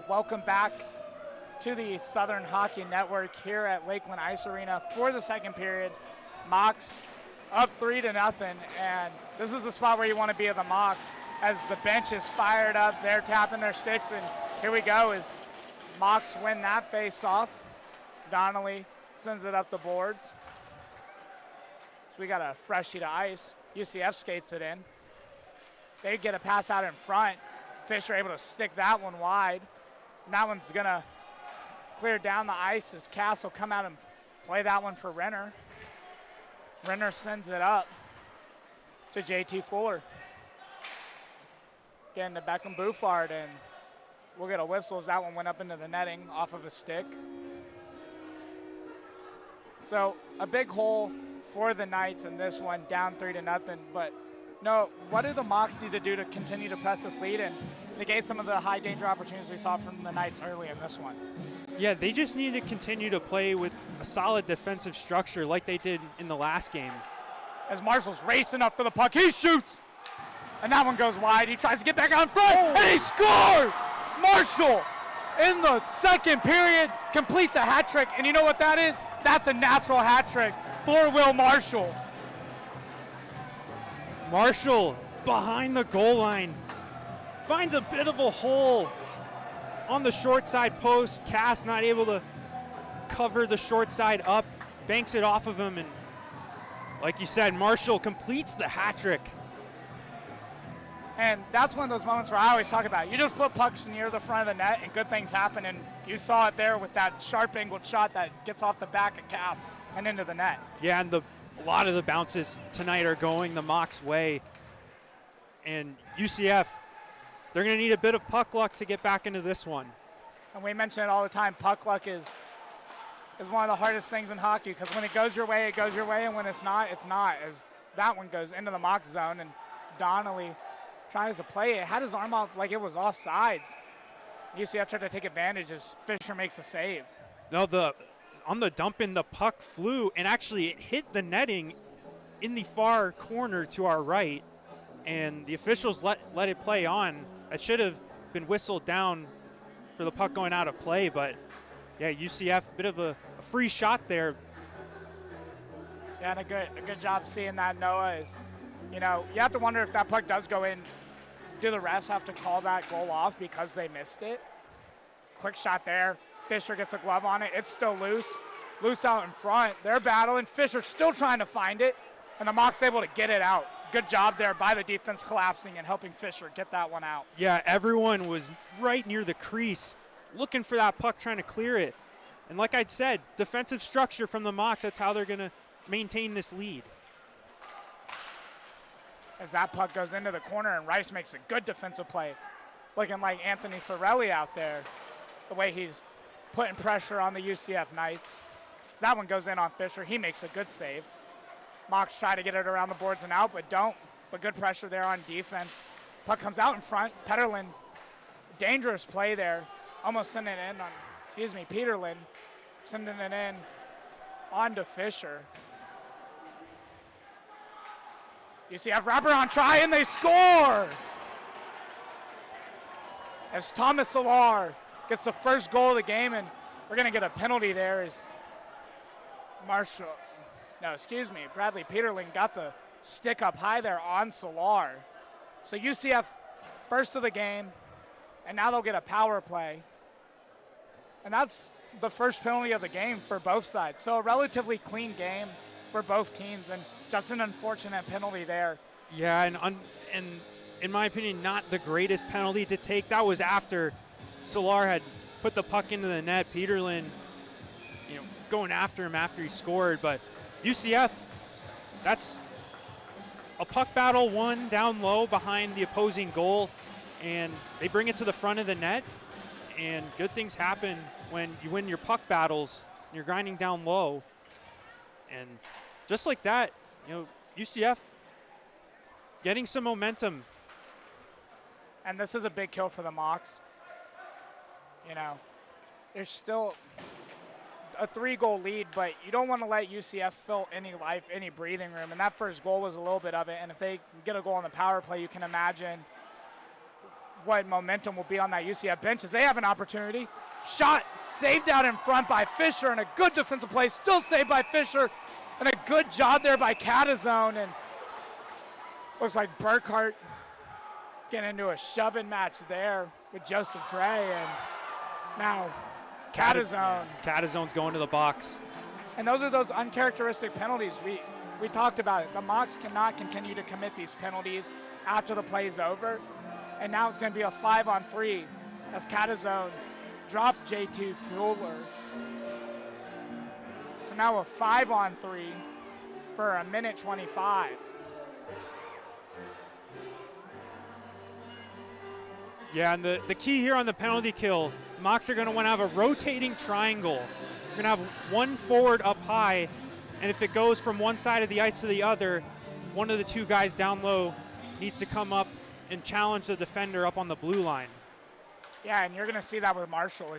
welcome back to the Southern Hockey Network here at Lakeland Ice Arena for the second period. Mocs up 3-0, and this is the spot where you want to be at the Mocs as the bench is fired up. They're tapping their sticks, and here we go as Mocs win that face-off. Donnelly sends it up the boards. So we got a fresh sheet of ice. UCF skates it in. They get a pass out in front. Fisher able to stick that one wide. And that one's going to clear down the ice as Cass will come out and play that one for Renner. Renner sends it up to JT Fuller. Getting to Beckham Bouffard, and we'll get a whistle as that one went up into the netting off of a stick. So a big hole for the Knights in this one, down 3-0. But no, what do the Mocs need to do to continue to press this lead and negate some of the high danger opportunities we saw from the Knights early in this one? Yeah, they just need to continue to play with a solid defensive structure like they did in the last game. As Marshall's racing up for the puck, he shoots! And that one goes wide. He tries to get back out in front, and he scores! Marshall, in the second period, completes a hat trick. And you know what that is? That's a natural hat trick for Will Marshall. Marshall, behind the goal line, finds a bit of a hole on the short side post. Cass not able to cover the short side up, banks it off of him, and like you said, Marshall completes the hat trick. And that's one of those moments where I always talk about. You just put pucks near the front of the net and good things happen, and you saw it there with that sharp angled shot that gets off the back of Cass and into the net. Yeah, and a lot of the bounces tonight are going the Mocs' way. And UCF, they're going to need a bit of puck luck to get back into this one. And we mention it all the time, puck luck is one of the hardest things in hockey, because when it goes your way, it goes your way, and when it's not, it's not. As that one goes into the Mocs zone, and Donnelly tries to play it, had his arm off like it was offsides. UCF tried to take advantage as Fisher makes a save. No, on the dump in, the puck flew, and actually it hit the netting in the far corner to our right, and the officials let it play on. It should have been whistled down for the puck going out of play, but yeah, UCF, a bit of a free shot there. Yeah, and a good job seeing that, Noah. Is, you know, you have to wonder if that puck does go in, do the refs have to call that goal off because they missed it? Quick shot there. Fisher gets a glove on it. It's still loose out in front. They're battling. Fisher still trying to find it, and the Mocs able to get it out. Good job there by the defense collapsing and helping Fisher get that one out. Yeah, everyone was right near the crease looking for that puck, trying to clear it. And like I'd said, defensive structure from the Mocs, that's how they're going to maintain this lead. As that puck goes into the corner, and Rice makes a good defensive play, looking like Anthony Sorelli out there, the way he's putting pressure on the UCF Knights. That one goes in on Fisher. He makes a good save. Mocs try to get it around the boards and out, but don't. But good pressure there on defense. Puck comes out in front. Petterlin, dangerous play there. Almost sending it in on, Peterlin, sending it in on to Fisher. UCF wraparound try, and they score! As Thomas Solar gets the first goal of the game, and we're going to get a penalty there as Bradley Peterlin got the stick up high there on Solar. So UCF first of the game, and now they'll get a power play. And that's the first penalty of the game for both sides. So a relatively clean game for both teams, and just an unfortunate penalty there. Yeah, and in my opinion, not the greatest penalty to take. That was after Solar had put the puck into the net. Peterlin, going after him after he scored. But UCF, that's a puck battle won down low behind the opposing goal, and they bring it to the front of the net. And good things happen when you win your puck battles and you're grinding down low. And just like that, UCF getting some momentum. And this is a big kill for the Mocs. There's still a 3-goal lead, but you don't want to let UCF fill any life, any breathing room. And that first goal was a little bit of it. And if they get a goal on the power play, you can imagine what momentum will be on that UCF bench as they have an opportunity. Shot saved out in front by Fisher, and a good defensive play, still saved by Fisher, and a good job there by Catazone. And looks like Burkhart getting into a shoving match there with Joseph Dre, and now Catazone. Catazone's going to the box. And those are those uncharacteristic penalties. We talked about it. The Mocs cannot continue to commit these penalties after the play is over. And now it's going to be a 5-on-3 as Catazone dropped J2 Fuller. So now a 5-on-3 for a minute 25. Yeah, and the key here on the penalty kill, Mocs are going to want to have a rotating triangle. You're going to have one forward up high, and if it goes from one side of the ice to the other, one of the two guys down low needs to come up and challenge the defender up on the blue line. Yeah, and you're going to see that with Marshall.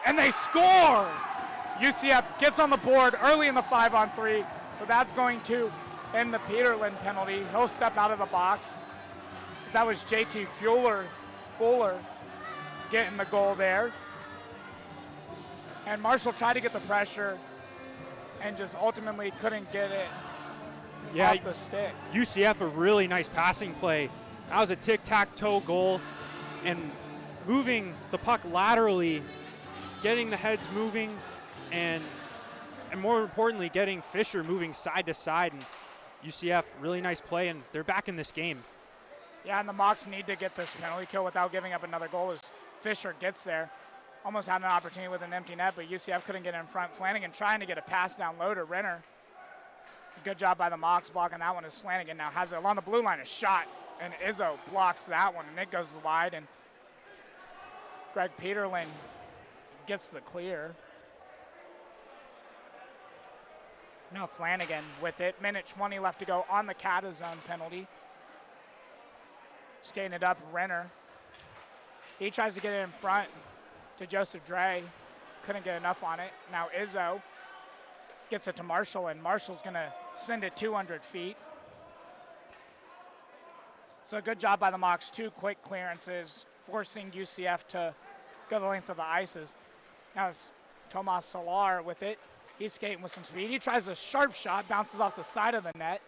And they score! UCF gets on the board early in the 5-on-3, so that's going to end the Peterlin penalty. He'll step out of the box. That was JT Fuller getting the goal there. And Marshall tried to get the pressure and just ultimately couldn't get it off the stick. UCF, a really nice passing play. That was a tic-tac-toe goal, and moving the puck laterally, getting the heads moving, and more importantly, getting Fisher moving side to side. And UCF, really nice play, and they're back in this game. Yeah, and the Mocs need to get this penalty kill without giving up another goal as Fisher gets there. Almost had an opportunity with an empty net, but UCF couldn't get in front. Flanagan trying to get a pass down low to Renner. Good job by the Mocs blocking that one as Flanagan now has it along the blue line, a shot, and Izzo blocks that one, and it goes wide, and Greg Peterlin gets the clear. Now Flanagan with it. Minute 20 left to go on the Catazone penalty. Skating it up, Renner. He tries to get it in front to Joseph Dre. Couldn't get enough on it. Now Izzo gets it to Marshall, and Marshall's going to send it 200 feet. So a good job by the Mocs. Two quick clearances, forcing UCF to go the length of the ices. Now it's Tomas Solar with it. He's skating with some speed. He tries a sharp shot, bounces off the side of the net.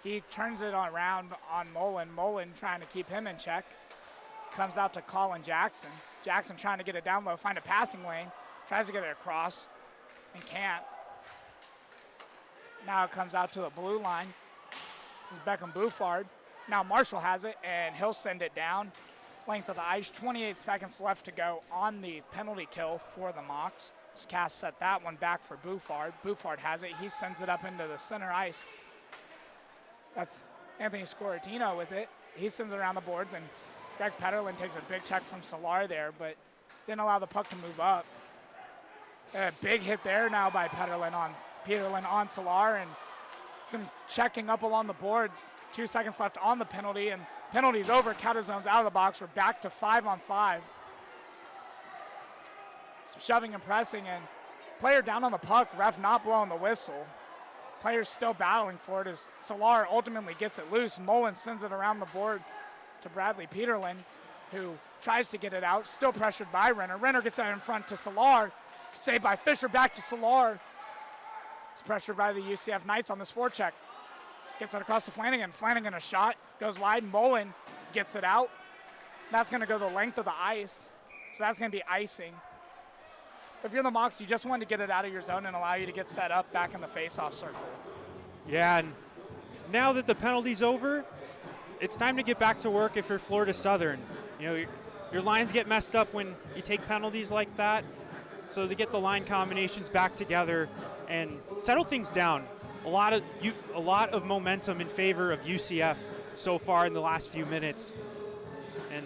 He turns it around on Mullen. Mullen trying to keep him in check. Comes out to Colin Jackson. Jackson trying to get it down low, find a passing lane. Tries to get it across and can't. Now it comes out to the blue line. This is Beckham Bouffard. Now Marshall has it, and he'll send it down. Length of the ice, 28 seconds left to go on the penalty kill for the Mocs. Cass set that one back for Bouffard. Bouffard has it. He sends it up into the center ice. That's Anthony Scoratino with it. He sends it around the boards, and Greg Peterlin takes a big check from Solar there, but didn't allow the puck to move up. A big hit there now by Peterlin on Solar, and some checking up along the boards. 2 seconds left on the penalty, and penalty's over. Catazone's out of the box. We're back to 5-on-5. Some shoving and pressing, and player down on the puck, ref not blowing the whistle. Players still battling for it as Solar ultimately gets it loose. Mullen sends it around the board to Bradley Peterlin, who tries to get it out, still pressured by Renner. Renner gets that in front to Solar. Saved by Fisher, back to Solar. He's pressured by the UCF Knights on this forecheck. Gets it across to Flanagan. Flanagan a shot, goes wide. Mullen gets it out. That's going to go the length of the ice, so that's going to be icing. If you're the Mocs, you just want to get it out of your zone and allow you to get set up back in the face-off circle. Yeah, and now that the penalty's over, it's time to get back to work if you're Florida Southern. You know, your lines get messed up when you take penalties like that. So to get the line combinations back together and settle things down. A lot of momentum in favor of UCF so far in the last few minutes. And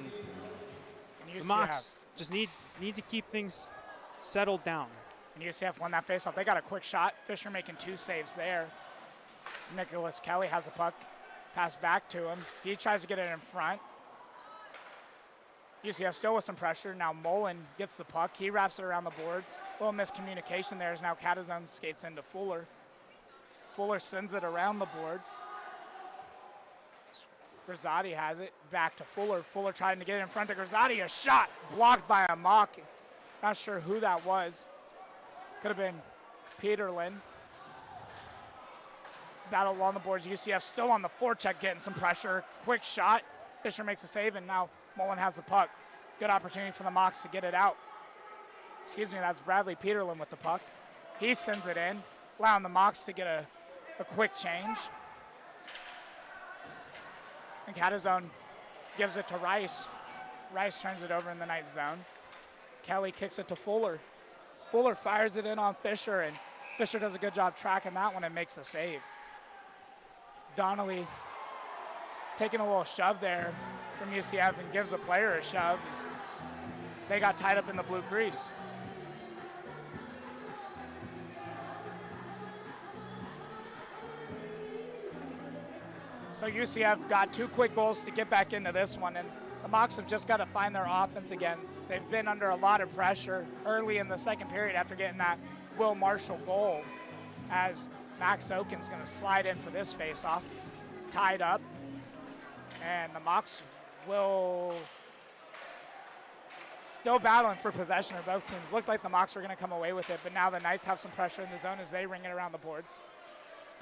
the Mocs just need to keep things settled down. And UCF won that faceoff. They got a quick shot. Fisher making 2 saves there. Nicholas Kelly has the puck. Pass back to him. He tries to get it in front. UCF still with some pressure. Now Mullen gets the puck. He wraps it around the boards. A little miscommunication there as now Catazone skates into Fuller. Fuller sends it around the boards. Grazzotti has it, back to Fuller. Fuller trying to get in front of Grazzotti. A shot blocked by a Mock. Not sure who that was. Could have been Peterlin. Battle along the boards. UCF still on the forecheck, getting some pressure. Quick shot. Fisher makes a save, and now Mullen has the puck. Good opportunity for the Mocs to get it out. Excuse me, that's Bradley Peterlin with the puck. He sends it in, allowing the Mocs to get a quick change. And Catazone gives it to Rice. Rice turns it over in the Knights zone. Kelly kicks it to Fuller. Fuller fires it in on Fisher, and Fisher does a good job tracking that one and makes a save. Donnelly taking a little shove there from UCF and gives the player a shove. They got tied up in the blue crease. So UCF got 2 quick goals to get back into this one, and the Mocs have just got to find their offense again. They've been under a lot of pressure early in the second period after getting that Will Marshall goal, as Max Oken's going to slide in for this faceoff, tied up, and the Mocs will still battling for possession, or both teams. Looked like the Mocs were going to come away with it, but now the Knights have some pressure in the zone as they ring it around the boards.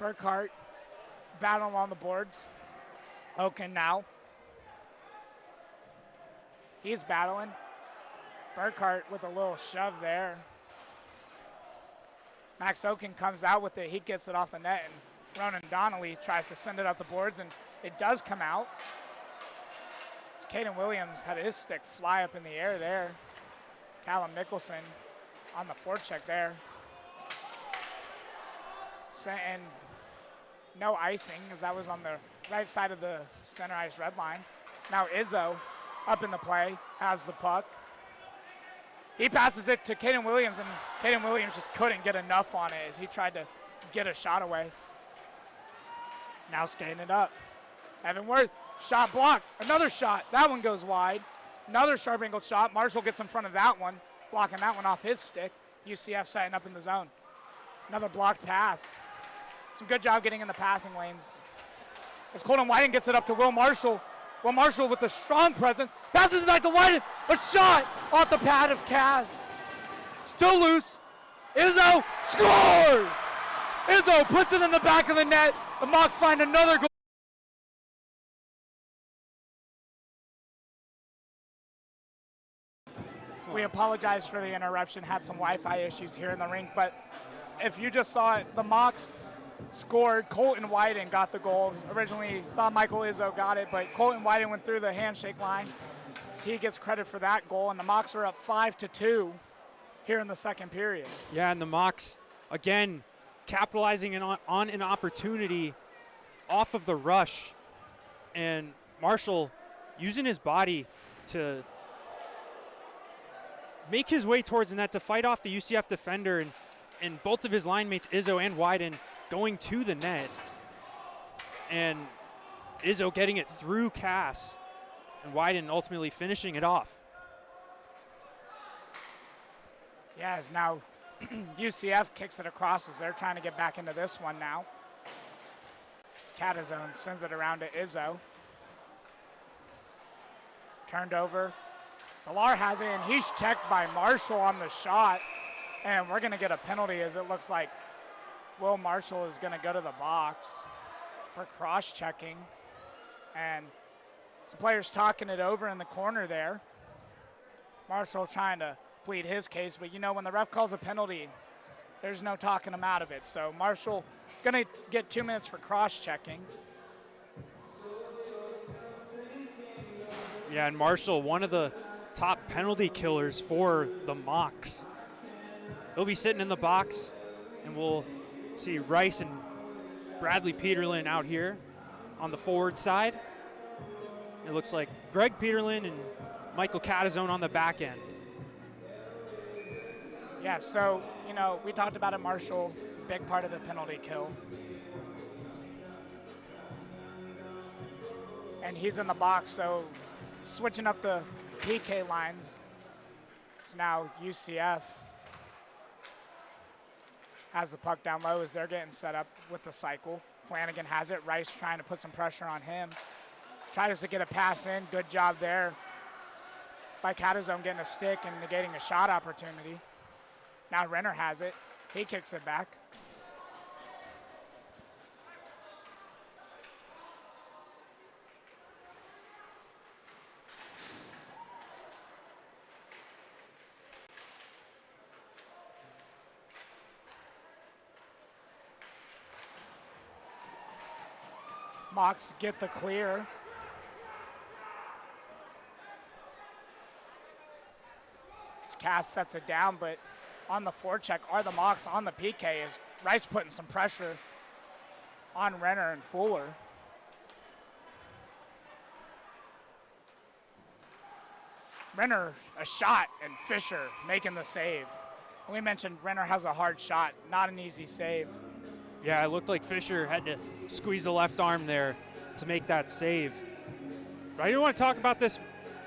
Burkhart battling along the boards. Oken now. He's battling. Burkhart with a little shove there. Max Oken comes out with it. He gets it off the net, and Ronan Donnelly tries to send it up the boards, and it does come out. As Caden Williams had his stick fly up in the air there. Callum Nicholson on the forecheck there. And no icing, as that was on the right side of the center ice red line. Now Izzo up in the play, has the puck. He passes it to Caden Williams, and Caden Williams just couldn't get enough on it as he tried to get a shot away. Now skating it up. Evan Worth, shot blocked, another shot. That one goes wide. Another sharp angled shot. Marshall gets in front of that one, blocking that one off his stick. UCF setting up in the zone. Another blocked pass. Some good job getting in the passing lanes. As Colton Whiting gets it up to Will Marshall. Will Marshall with a strong presence, passes it back to Whiting. A shot off the pad of Cass. Still loose. Izzo scores! Izzo puts it in the back of the net. The Mocs find another goal. We apologize for the interruption, had some Wi-Fi issues here in the rink, but if you just saw it, the Mocs scored. Colton Whiting got the goal. Originally thought Michael Izzo got it, but Colton Whiting went through the handshake line. So he gets credit for that goal, and the Mocs are up 5-2 here in the second period. Yeah, and the Mocs, again, capitalizing on an opportunity off of the rush, and Marshall using his body to make his way towards the net to fight off the UCF defender, and both of his line mates, Izzo and Wyden, going to the net. And Izzo getting it through Cass, and Wyden ultimately finishing it off. Yeah, as now UCF kicks it across as they're trying to get back into this one now. Catazone sends it around to Izzo. Turned over. Salar has it, and he's checked by Marshall on the shot. And we're going to get a penalty, as it looks like Will Marshall is going to go to the box for cross-checking. And some players talking it over in the corner there. Marshall trying to plead his case, but you know, when the ref calls a penalty, there's no talking him out of it. So Marshall going to get 2 minutes for cross-checking. Yeah, and Marshall, one of the top penalty killers for the Mocs. He'll be sitting in the box, and we'll see Rice and Bradley Peterlin out here on the forward side. It looks like Greg Peterlin and Michael Catazone on the back end. Yeah, so, you know, we talked about it, Marshall, big part of the penalty kill. And he's in the box, so switching up the PK lines. It's now UCF has the puck down low as they're getting set up with the cycle. Flanagan has it. Rice trying to put some pressure on him. Tries to get a pass in. Good job there by Catazone getting a stick and negating a shot opportunity. Now Renner has it. He kicks it back. Mocs get the clear. Cass sets it down, but on the forecheck are the Mocs. On the PK is Rice putting some pressure on Renner and Fuller. Renner a shot and Fisher making the save. We mentioned Renner has a hard shot, not an easy save. Yeah, it looked like Fisher had to squeeze the left arm there to make that save. But I do want to talk about this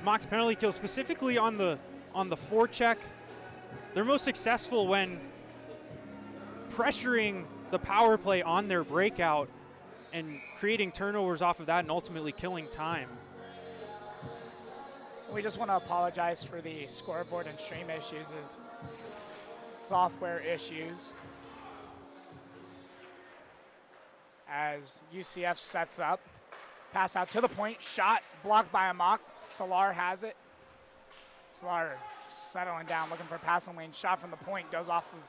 Mocs penalty kill, specifically on the forecheck. They're most successful when pressuring the power play on their breakout and creating turnovers off of that and ultimately killing time. We just want to apologize for the scoreboard and stream issues, as software issues. As UCF sets up, pass out to the point, shot blocked by a Mock. Solar has it. Solar settling down, looking for a passing lane. Shot from the point, goes off of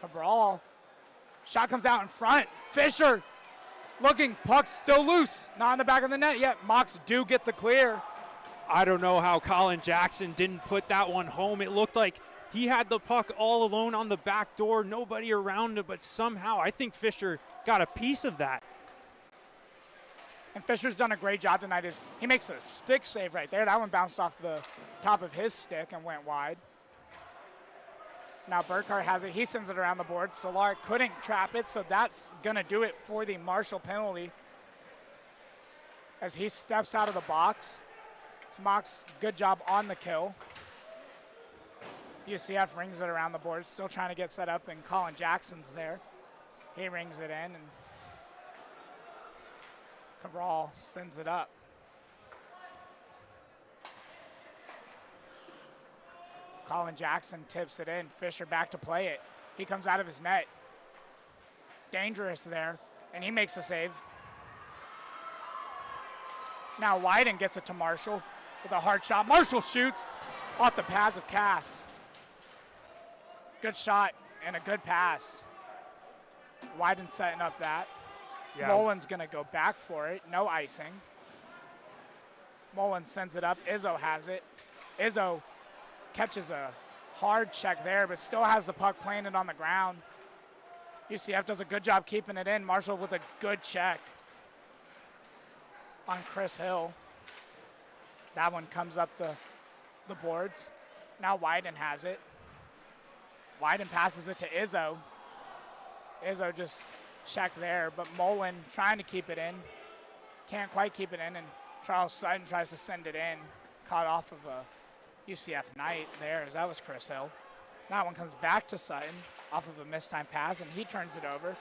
Cabral. Shot comes out in front. Fisher looking, puck's still loose. Not in the back of the net yet. Mocs do get the clear. I don't know how Colin Jackson didn't put that one home. It looked like he had the puck all alone on the back door, nobody around him, but somehow I think Fisher got a piece of that. And Fisher's done a great job tonight. He makes a stick save right there. That one bounced off the top of his stick and went wide. Now Burkhart has it. He sends it around the board. Solar couldn't trap it, so that's going to do it for the Marshall penalty as he steps out of the box. Mocs, good job on the kill. UCF rings it around the board, still trying to get set up, and Colin Jackson's there. He rings it in, and Cabral sends it up. Colin Jackson tips it in. Fisher back to play it. He comes out of his net. Dangerous there, and he makes a save. Now Wyden gets it to Marshall with a hard shot. Marshall shoots off the pads of Cass. Good shot and a good pass. Wyden setting up that. Yeah. Mullins gonna go back for it, no icing. Mullins sends it up, Izzo has it. Izzo catches a hard check there, but still has the puck planted on the ground. UCF does a good job keeping it in. Marshall with a good check on Chris Hill. That one comes up the boards. Now Wyden has it. Wyden passes it to Izzo. Izzo just checked there, but Mullen trying to keep it in. Can't quite keep it in, and Charles Sutton tries to send it in. Caught off of a UCF Knight there, as that was Chris Hill. That one comes back to Sutton off of a missed time pass, and he turns it over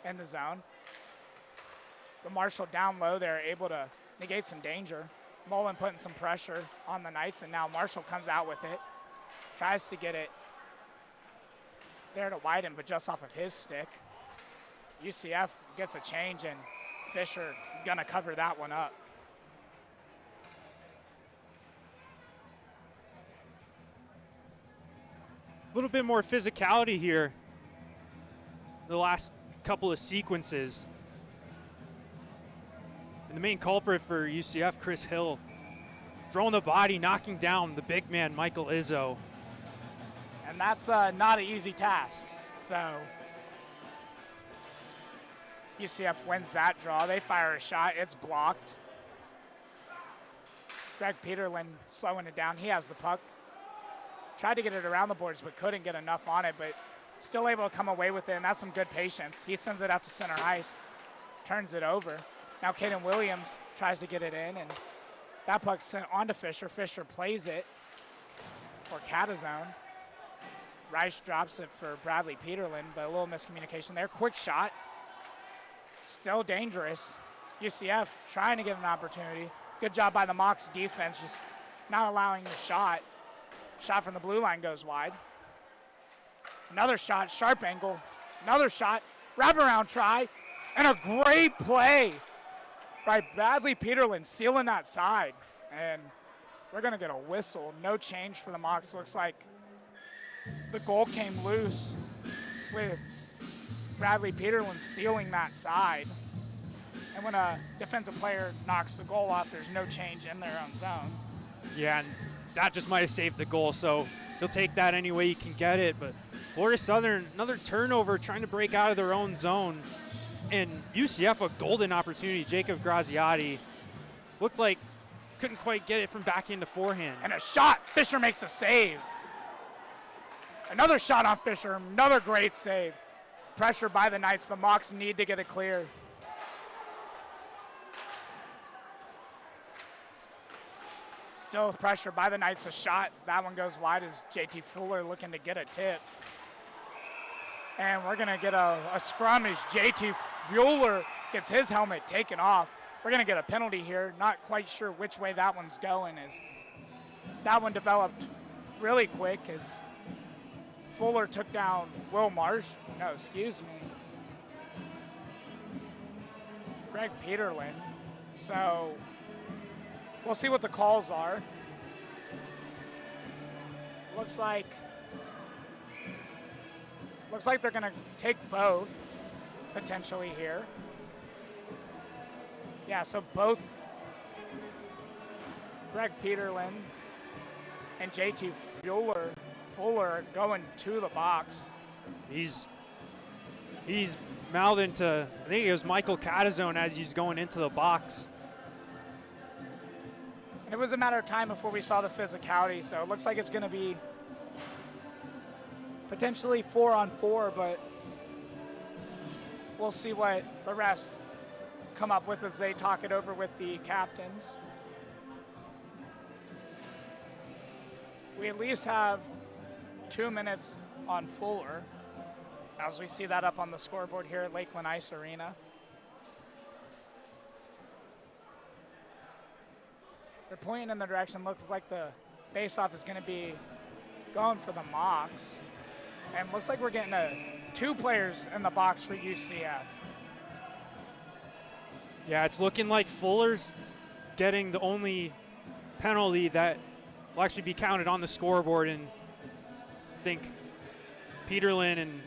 in the zone. The Marshall down low there, able to negate some danger. Mullen putting some pressure on the Knights, and now Marshall comes out with it. Tries to get it there to Wyden, but just off of his stick. UCF gets a change, and Fisher gonna cover that one up. A little bit more physicality here the last couple of sequences. And the main culprit for UCF, Chris Hill, throwing the body, knocking down the big man, Michael Izzo. And that's not an easy task. So UCF wins that draw. They fire a shot. It's blocked. Greg Peterlin slowing it down. He has the puck. Tried to get it around the boards, but couldn't get enough on it, but still able to come away with it, and that's some good patience. He sends it out to center ice, turns it over. Now Caden Williams tries to get it in, and that puck's sent on to Fisher. Fisher plays it for Catazone. Rice drops it for Bradley Peterlin, but a little miscommunication there. Quick shot. Still dangerous. UCF trying to get an opportunity. Good job by the Mocs defense, just not allowing the shot. Shot from the blue line goes wide. Another shot, sharp angle. Another shot, wraparound try, and a great play by Bradley Peterlin sealing that side. And we're going to get a whistle. No change for the Mocs. Looks like the goal came loose with Bradley Peterlin sealing that side. And when a defensive player knocks the goal off, there's no change in their own zone. Yeah, and that just might have saved the goal, so he'll take that any way you can get it. But Florida Southern, another turnover, trying to break out of their own zone. And UCF, a golden opportunity. Jacob Graziati looked like couldn't quite get it from backhand to forehand. And a shot. Fisher makes a save. Another shot on Fisher. Another great save. Pressure by the Knights. The Mocs need to get it clear. Still pressure by the Knights. A shot. That one goes wide as JT Fuller looking to get a tip. And we're going to get a scrum as JT Fuller gets his helmet taken off. We're going to get a penalty here. Not quite sure which way that one's going, as that one developed really quick as Fuller took down Will Marsh. No, excuse me. Greg Peterlin. So we'll see what the calls are. Looks like they're going to take both potentially here. Yeah, so both Greg Peterlin and JT Fuller are going to the box. He's mouthing to, I think it was Michael Catazone as he's going into the box. And it was a matter of time before we saw the physicality, so it looks like it's going to be potentially 4-on-4, but we'll see what the refs come up with as they talk it over with the captains. We at least have 2 minutes on Fuller, as we see that up on the scoreboard here at Lakeland Ice Arena. They're pointing in the direction, looks like the face-off is going to be going for the Mocs. And looks like we're getting 2 players in the box for UCF. Yeah, it's looking like Fuller's getting the only penalty that will actually be counted on the scoreboard, and I think Peterlin and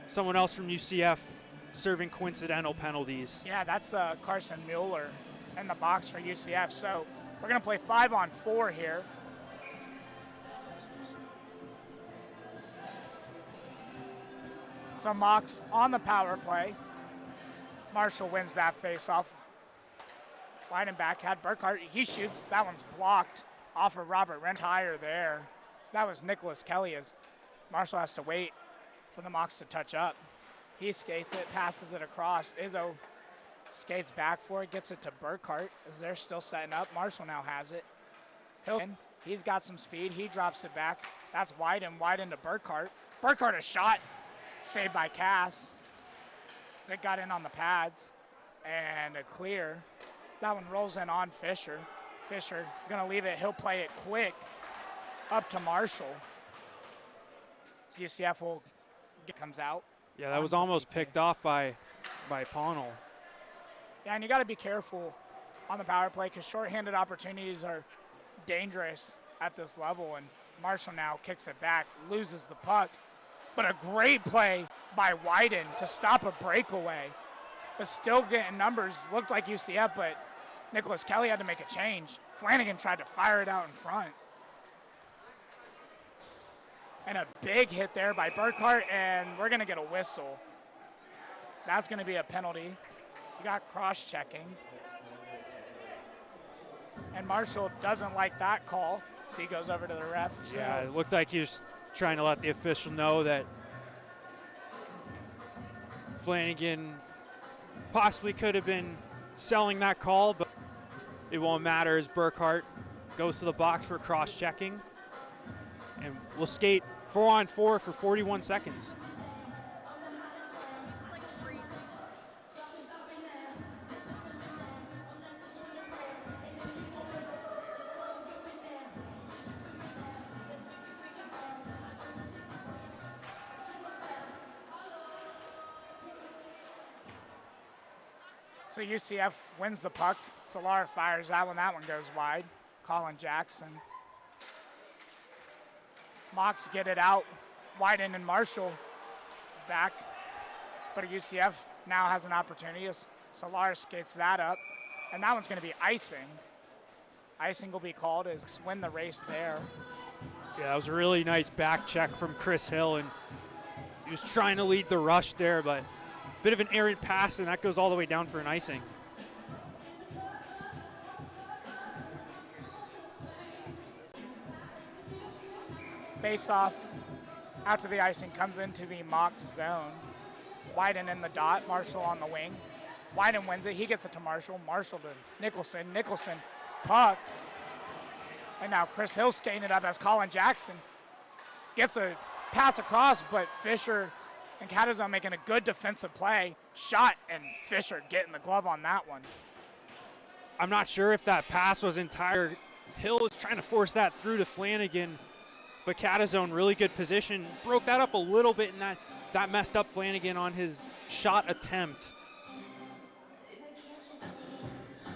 someone else from UCF serving coincidental penalties. Yeah, that's Carson Mueller in the box for UCF. So we're going to play 5-on-4 here. So Mocs on the power play. Marshall wins that face-off. Wide and back, had Burkhart. He shoots. That one's blocked off of Robert Rentire there. That was Nicholas Kelly, as Marshall has to wait for the Mocs to touch up. He skates it, passes it across. Izzo skates back for it, gets it to Burkhart as they're still setting up. Marshall now has it. He's got some speed. He drops it back. That's wide into Burkhart. Burkhart, a shot. Saved by Cass. As it got in on the pads. And a clear. That one rolls in on Fisher. Fisher gonna leave it. He'll play it quick up to Marshall. So UCF comes out. Yeah, that was almost picked off by Pawnell. Yeah, and you got to be careful on the power play because shorthanded opportunities are dangerous at this level. And Marshall now kicks it back, loses the puck. But a great play by Wyden to stop a breakaway. But still getting numbers. Looked like UCF, but Nicholas Kelly had to make a change. Flanagan tried to fire it out in front. And a big hit there by Burkhart, and we're going to get a whistle. That's going to be a penalty. You got cross-checking. And Marshall doesn't like that call, so he goes over to the ref. Yeah, it looked like he was trying to let the official know that Flanagan possibly could have been selling that call, but it won't matter as Burkhart goes to the box for cross-checking. And we'll skate 4-on-4 for 41 seconds. So UCF wins the puck. Solar fires that one. That one goes wide. Colin Jackson. Mocs get it out. Wyden and Marshall back. But UCF now has an opportunity as Solar skates that up. And that one's going to be icing. Icing will be called as win the race there. Yeah, that was a really nice back check from Chris Hill, and he was trying to lead the rush there, but a bit of an errant pass, and that goes all the way down for an icing. Face off out to the icing, comes into the mock zone. Wyden in the dot, Marshall on the wing. Wyden wins it, he gets it to Marshall. Marshall to Nicholson, Nicholson, puck. And now Chris Hill skating it up as Colin Jackson gets a pass across, but Fisher and Catazone making a good defensive play. Shot, and Fisher getting the glove on that one. I'm not sure if that pass was entire. Hill was trying to force that through to Flanagan, but Catazone, really good position. Broke that up a little bit, and that messed up Flanagan on his shot attempt.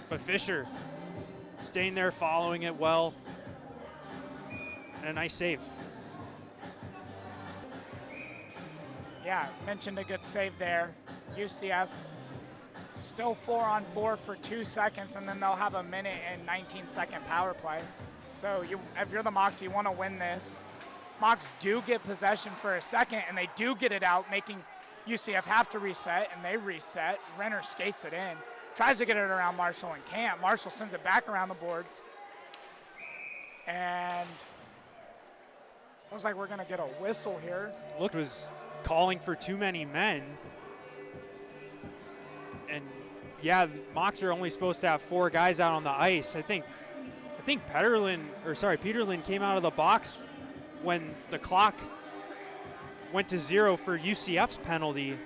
But Fisher staying there, following it well. And a nice save. Yeah, mentioned a good save there. UCF still 4 on 4 for 2 seconds, and then they'll have a minute and 19-second power play. So if you're the Mocs, you want to win this. Mocs do get possession for a second, and they do get it out, making UCF have to reset, and they reset. Renner skates it in. Tries to get it around Marshall and can't. Marshall sends it back around the boards. And looks like we're going to get a whistle here. Looked was calling for too many men. And yeah, Mocs are only supposed to have 4 guys out on the ice. I think Peterlin came out of the box when the clock went to 0 for UCF's penalty.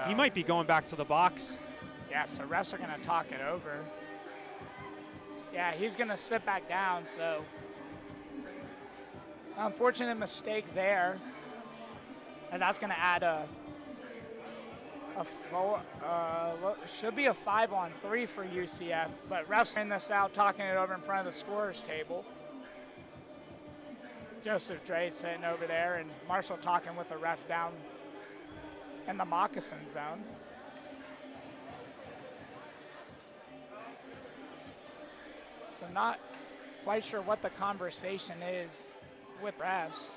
He might be going back to the box. Yeah, so refs are going to talk it over. Yeah, he's going to sit back down, so unfortunate mistake there. And that's going to add should be a 5-on-3 for UCF, but refs in this out, talking it over in front of the scorer's table. Joseph Dre sitting over there, and Marshall talking with the ref down in the Moccasin zone. So not quite sure what the conversation is with refs.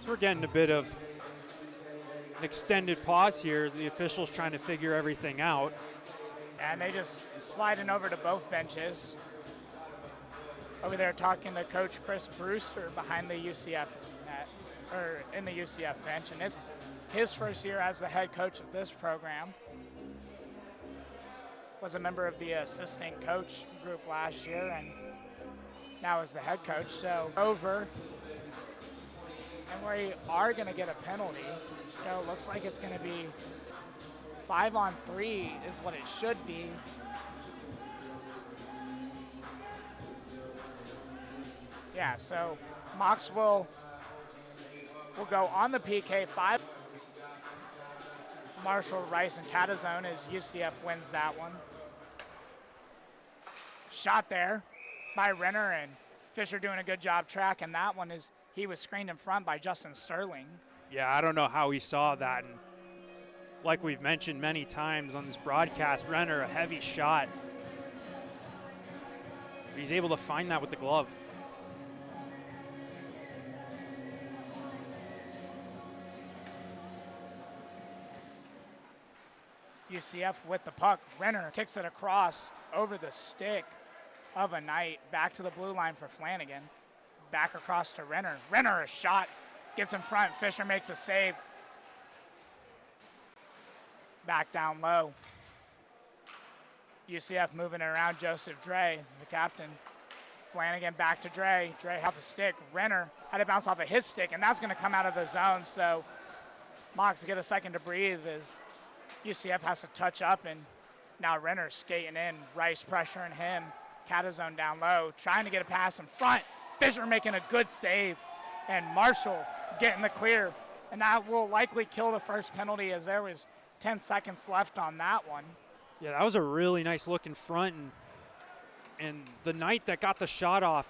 We're getting a bit of an extended pause here. The officials trying to figure everything out. And they just sliding over to both benches. Over there talking to Coach Chris Brewster behind the UCF net, or in the UCF bench. And it's his first year as the head coach of this program. Was a member of the assistant coach group last year and now is the head coach. So over. And we are going to get a penalty. So it looks like it's going to be 5-on-3 is what it should be. Yeah, so Mocs will go on the PK. 5. Marshall, Rice, and Catazone as UCF wins that one. Shot there by Renner, and Fisher doing a good job tracking that one. He was screened in front by Justin Sterling. Yeah, I don't know how he saw that. And like we've mentioned many times on this broadcast, Renner, a heavy shot. He's able to find that with the glove. UCF with the puck. Renner kicks it across over the stick of a night. Back to the blue line for Flanagan. Back across to Renner. Renner, a shot, gets in front. Fisher makes a save. Back down low. UCF moving it around. Joseph Dre, the captain. Flanagan back to Dre. Dre off a stick. Renner had to bounce off of his stick, and that's going to come out of the zone. So Mocs get a second to breathe as UCF has to touch up, and now Renner skating in. Rice pressuring him. Catazone down low, trying to get a pass in front. Fisher making a good save, and Marshall getting the clear. And that will likely kill the first penalty as there was 10 seconds left on that one. Yeah, that was a really nice look in front, and the Knight that got the shot off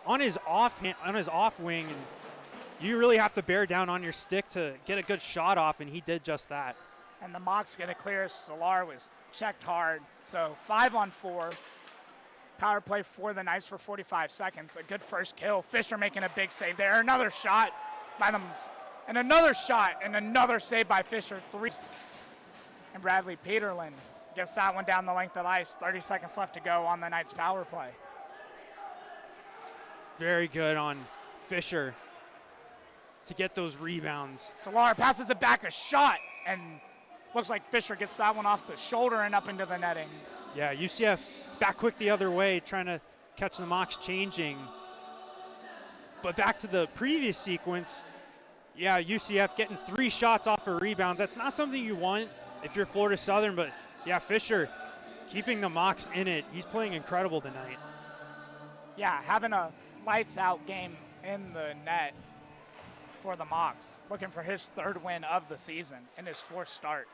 on his off wing, and you really have to bear down on your stick to get a good shot off, and he did just that. And the Mocs get a clear. Solar was checked hard, so 5-on-4. Power play for the Knights for 45 seconds. A good first kill. Fisher making a big save there. Another shot by them, and another shot, and another save by Fisher. 3. And Bradley Peterlin gets that one down the length of ice. 30 seconds left to go on the Knights power play. Very good on Fisher to get those rebounds. Solar passes it back, a shot, and looks like Fisher gets that one off the shoulder and up into the netting. Yeah, UCF back quick the other way, trying to catch the Mocs changing. But back to the previous sequence, yeah, UCF getting 3 shots off of rebounds. That's not something you want if you're Florida Southern, but yeah, Fisher keeping the Mocs in it. He's playing incredible tonight. Yeah, having a lights out game in the net for the Mocs. Looking for his 3rd win of the season in his 4th start.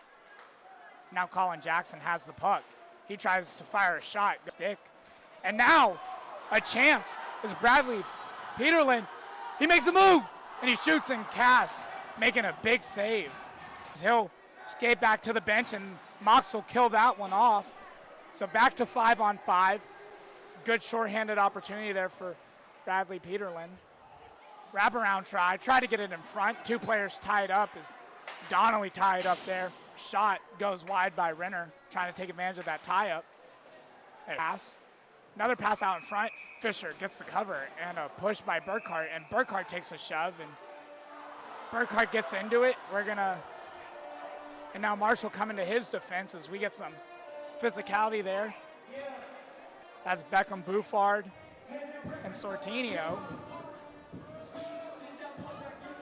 Now Colin Jackson has the puck. He tries to fire a shot, stick. And now a chance is Bradley Peterlin. He makes a move, and he shoots, and Cass making a big save. He'll skate back to the bench, and Mocs will kill that one off. So back to 5-on-5. Good shorthanded opportunity there for Bradley Peterlin. Wraparound try to get it in front. 2 players tied up as Donnelly tied up there. Shot goes wide by Renner, trying to take advantage of that tie-up. Pass. Another pass out in front. Fisher gets the cover, and a push by Burkhart, and Burkhart takes a shove, and Burkhart gets into it. And now Marshall coming to his defense as we get some physicality there. That's Beckham, Bouffard, and Sortinio.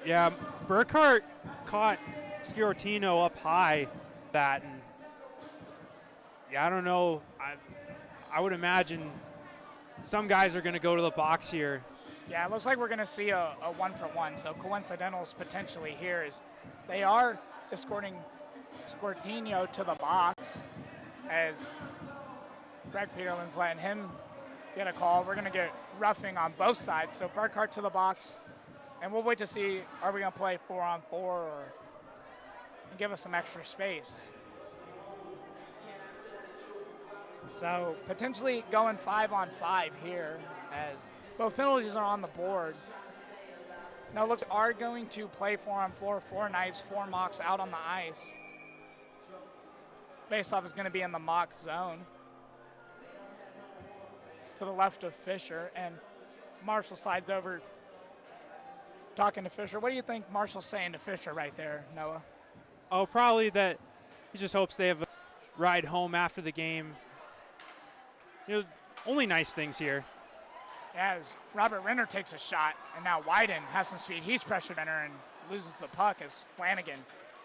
Yeah, Burkhart caught Sciortino up high that, and yeah, I don't know. I would imagine some guys are going to go to the box here. Yeah, it looks like we're going to see a 1-for-1. So coincidentals potentially here is they are escorting Sciortino to the box as Greg Peterlin's letting him get a call. We're going to get roughing on both sides. So Burkhart to the box, and we'll wait to see, are we going to play 4-on-4 or give us some extra space? So potentially going 5-on-5 here as both penalties are on the board. Now looks are going to play 4-on-4, 4 Knights, 4 Mocs out on the ice. Faceoff is going to be in the Moc zone. To the left of Fisher, and Marshall slides over talking to Fisher. What do you think Marshall's saying to Fisher right there, Noah? Oh, probably that he just hopes they have a ride home after the game. You know, only nice things here. As Robert Renner takes a shot, and now Wyden has some speed. He's pressured Renner and loses the puck as Flanagan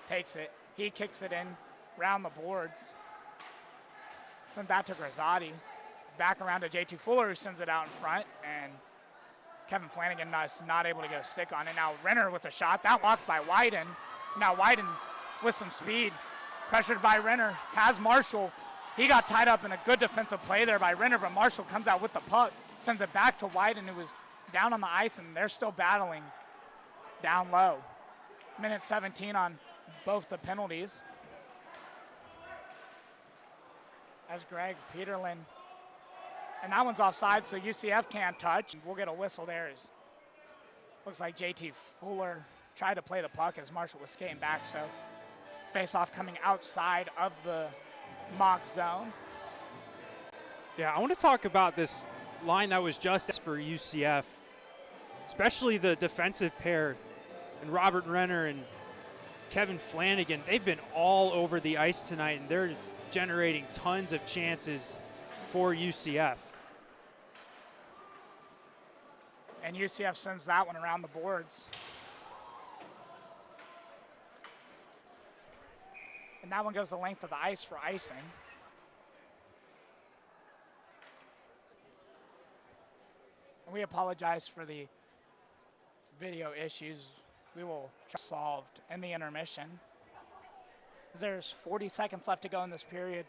takes it. He kicks it in around the boards. Send that to Grazotti. Back around to J.T. Fuller, who sends it out in front, and Kevin Flanagan is not able to get a stick on it. Now Renner with a shot. That blocked by Wyden. Now Wyden's with some speed, pressured by Renner, has Marshall. He got tied up in a good defensive play there by Renner, but Marshall comes out with the puck, sends it back to Wyden, who was down on the ice, and they're still battling down low. Minute 17 on both the penalties. As Greg Peterlin, and that one's offside, so UCF can't touch. We'll get a whistle there. Looks like J.T. Fuller tried to play the puck as Marshall was skating back, so face-off coming outside of the Moc zone. Yeah, I want to talk about this line that was just for UCF, especially the defensive pair and Robert Renner and Kevin Flanagan. They've been all over the ice tonight, and they're generating tons of chances for UCF. And UCF sends that one around the boards. And that one goes the length of the ice for icing. And we apologize for the video issues. We will try solved in the intermission. There's 40 seconds left to go in this period.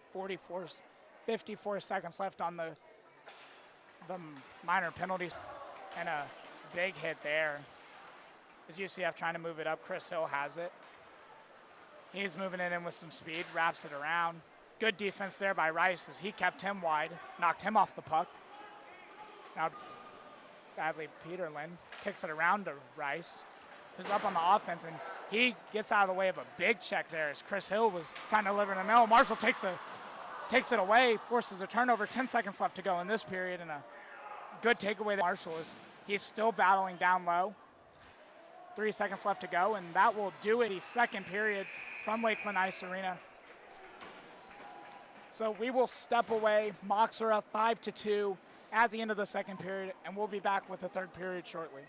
54 seconds left on the minor penalties. And a big hit there. Is UCF trying to move it up? Chris Hill has it. He's moving it in with some speed, wraps it around. Good defense there by Rice as he kept him wide, knocked him off the puck. Now badly Peterlin kicks it around to Rice, who's up on the offense, and he gets out of the way of a big check there as Chris Hill was kind of delivering a mill. Marshall takes it away, forces a turnover. 10 seconds left to go in this period, and a good takeaway. Marshall is he's still battling down low. 3 seconds left to go, and that will do it. The second period from Lakeland Ice Arena. So we will step away. Mocs are up 5-2 at the end of the second period, and we'll be back with the third period shortly.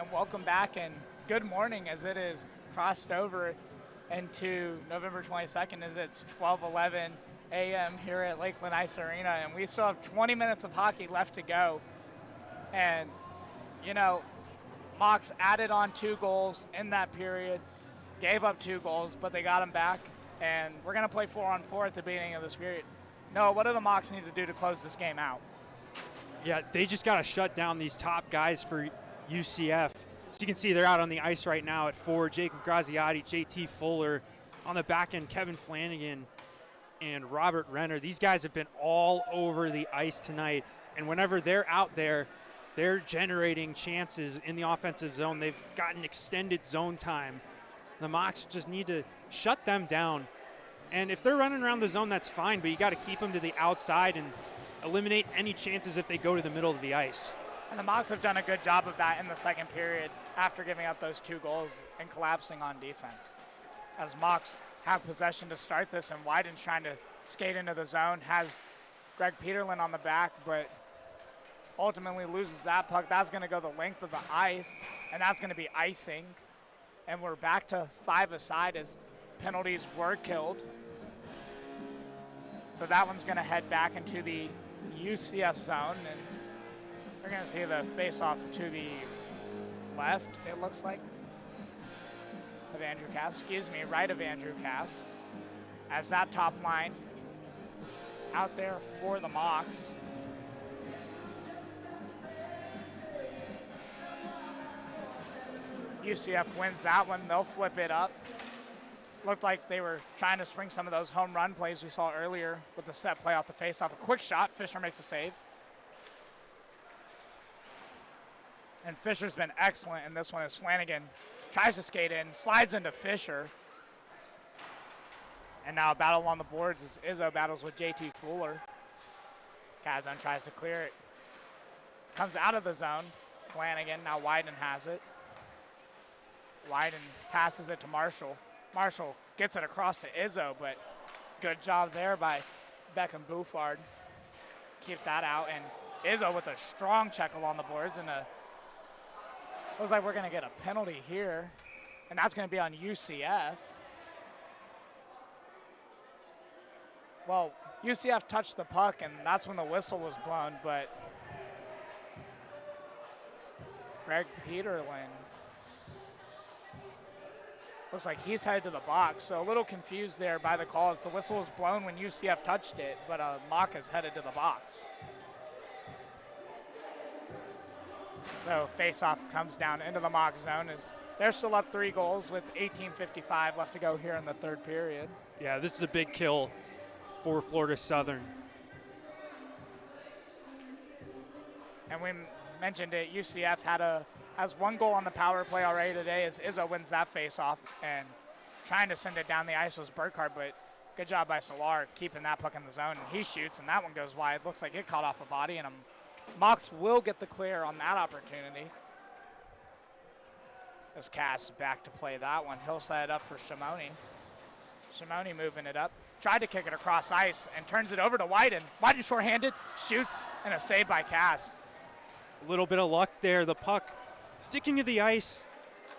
and welcome back and good morning as it is crossed over into November 22nd as it's 12:11 a.m. here at Lakeland Ice Arena, and we still have 20 minutes of hockey left to go. And, you know, Mocs added on 2 goals in that period, gave up 2 goals, but they got them back, and we're going to play 4-on-4 at the beginning of this period. Noah, what do the Mocs need to do to close this game out? Yeah, they just got to shut down these top guys for UCF. So you can see they're out on the ice right now at forward. Jacob Graziati, JT Fuller. On the back end, Kevin Flanagan and Robert Renner. These guys have been all over the ice tonight. And whenever they're out there, they're generating chances in the offensive zone. They've gotten extended zone time. The Mocs just need to shut them down. And if they're running around the zone, that's fine, but you got to keep them to the outside and eliminate any chances if they go to the middle of the ice. And the Mocs have done a good job of that in the second period after giving up those 2 goals and collapsing on defense. As Mocs have possession to start this, and Wyden's trying to skate into the zone, has Greg Peterlin on the back, but ultimately loses that puck. That's going to go the length of the ice, and that's going to be icing. And we're back to 5 aside as penalties were killed. So that one's going to head back into the UCF zone, and we're going to see the face-off to the left, it looks like, of Andrew Cass. Right of Andrew Cass. As that top line out there for the Mocs. UCF wins that one. They'll flip it up. Looked like they were trying to spring some of those home run plays we saw earlier with the set play off the face-off. A quick shot. Fisher makes a save. And Fisher's been excellent in this one as Flanagan tries to skate in, slides into Fisher. And now a battle on the boards as Izzo battles with JT Fuller. Kazan tries to clear it. Comes out of the zone. Flanagan, now Wyden has it. Wyden passes it to Marshall. Marshall gets it across to Izzo, but good job there by Beckham Bouffard. Keep that out, and Izzo with a strong check along the boards, and looks like we're going to get a penalty here, and that's going to be on UCF. Well, UCF touched the puck, and that's when the whistle was blown, but Greg Peterlin looks like he's headed to the box, so a little confused there by the call as the whistle was blown when UCF touched it, but Mock is headed to the box. So face-off comes down into the Mock zone as they're still up 3 goals with 18:55 left to go here in the third period. Yeah, this is a big kill for Florida Southern. And we mentioned it, UCF has 1 goal on the power play already today as Izzo wins that face-off, and trying to send it down the ice was Burkhardt, but good job by Solar keeping that puck in the zone, and he shoots, and that one goes wide. Looks like it caught off a body, and Mocs will get the clear on that opportunity. As Cass back to play that one. He'll set it up for Shimoni. Shimoni moving it up. Tried to kick it across ice and turns it over to Wyden. Wyden shorthanded, shoots, and a save by Cass. A little bit of luck there. The puck sticking to the ice,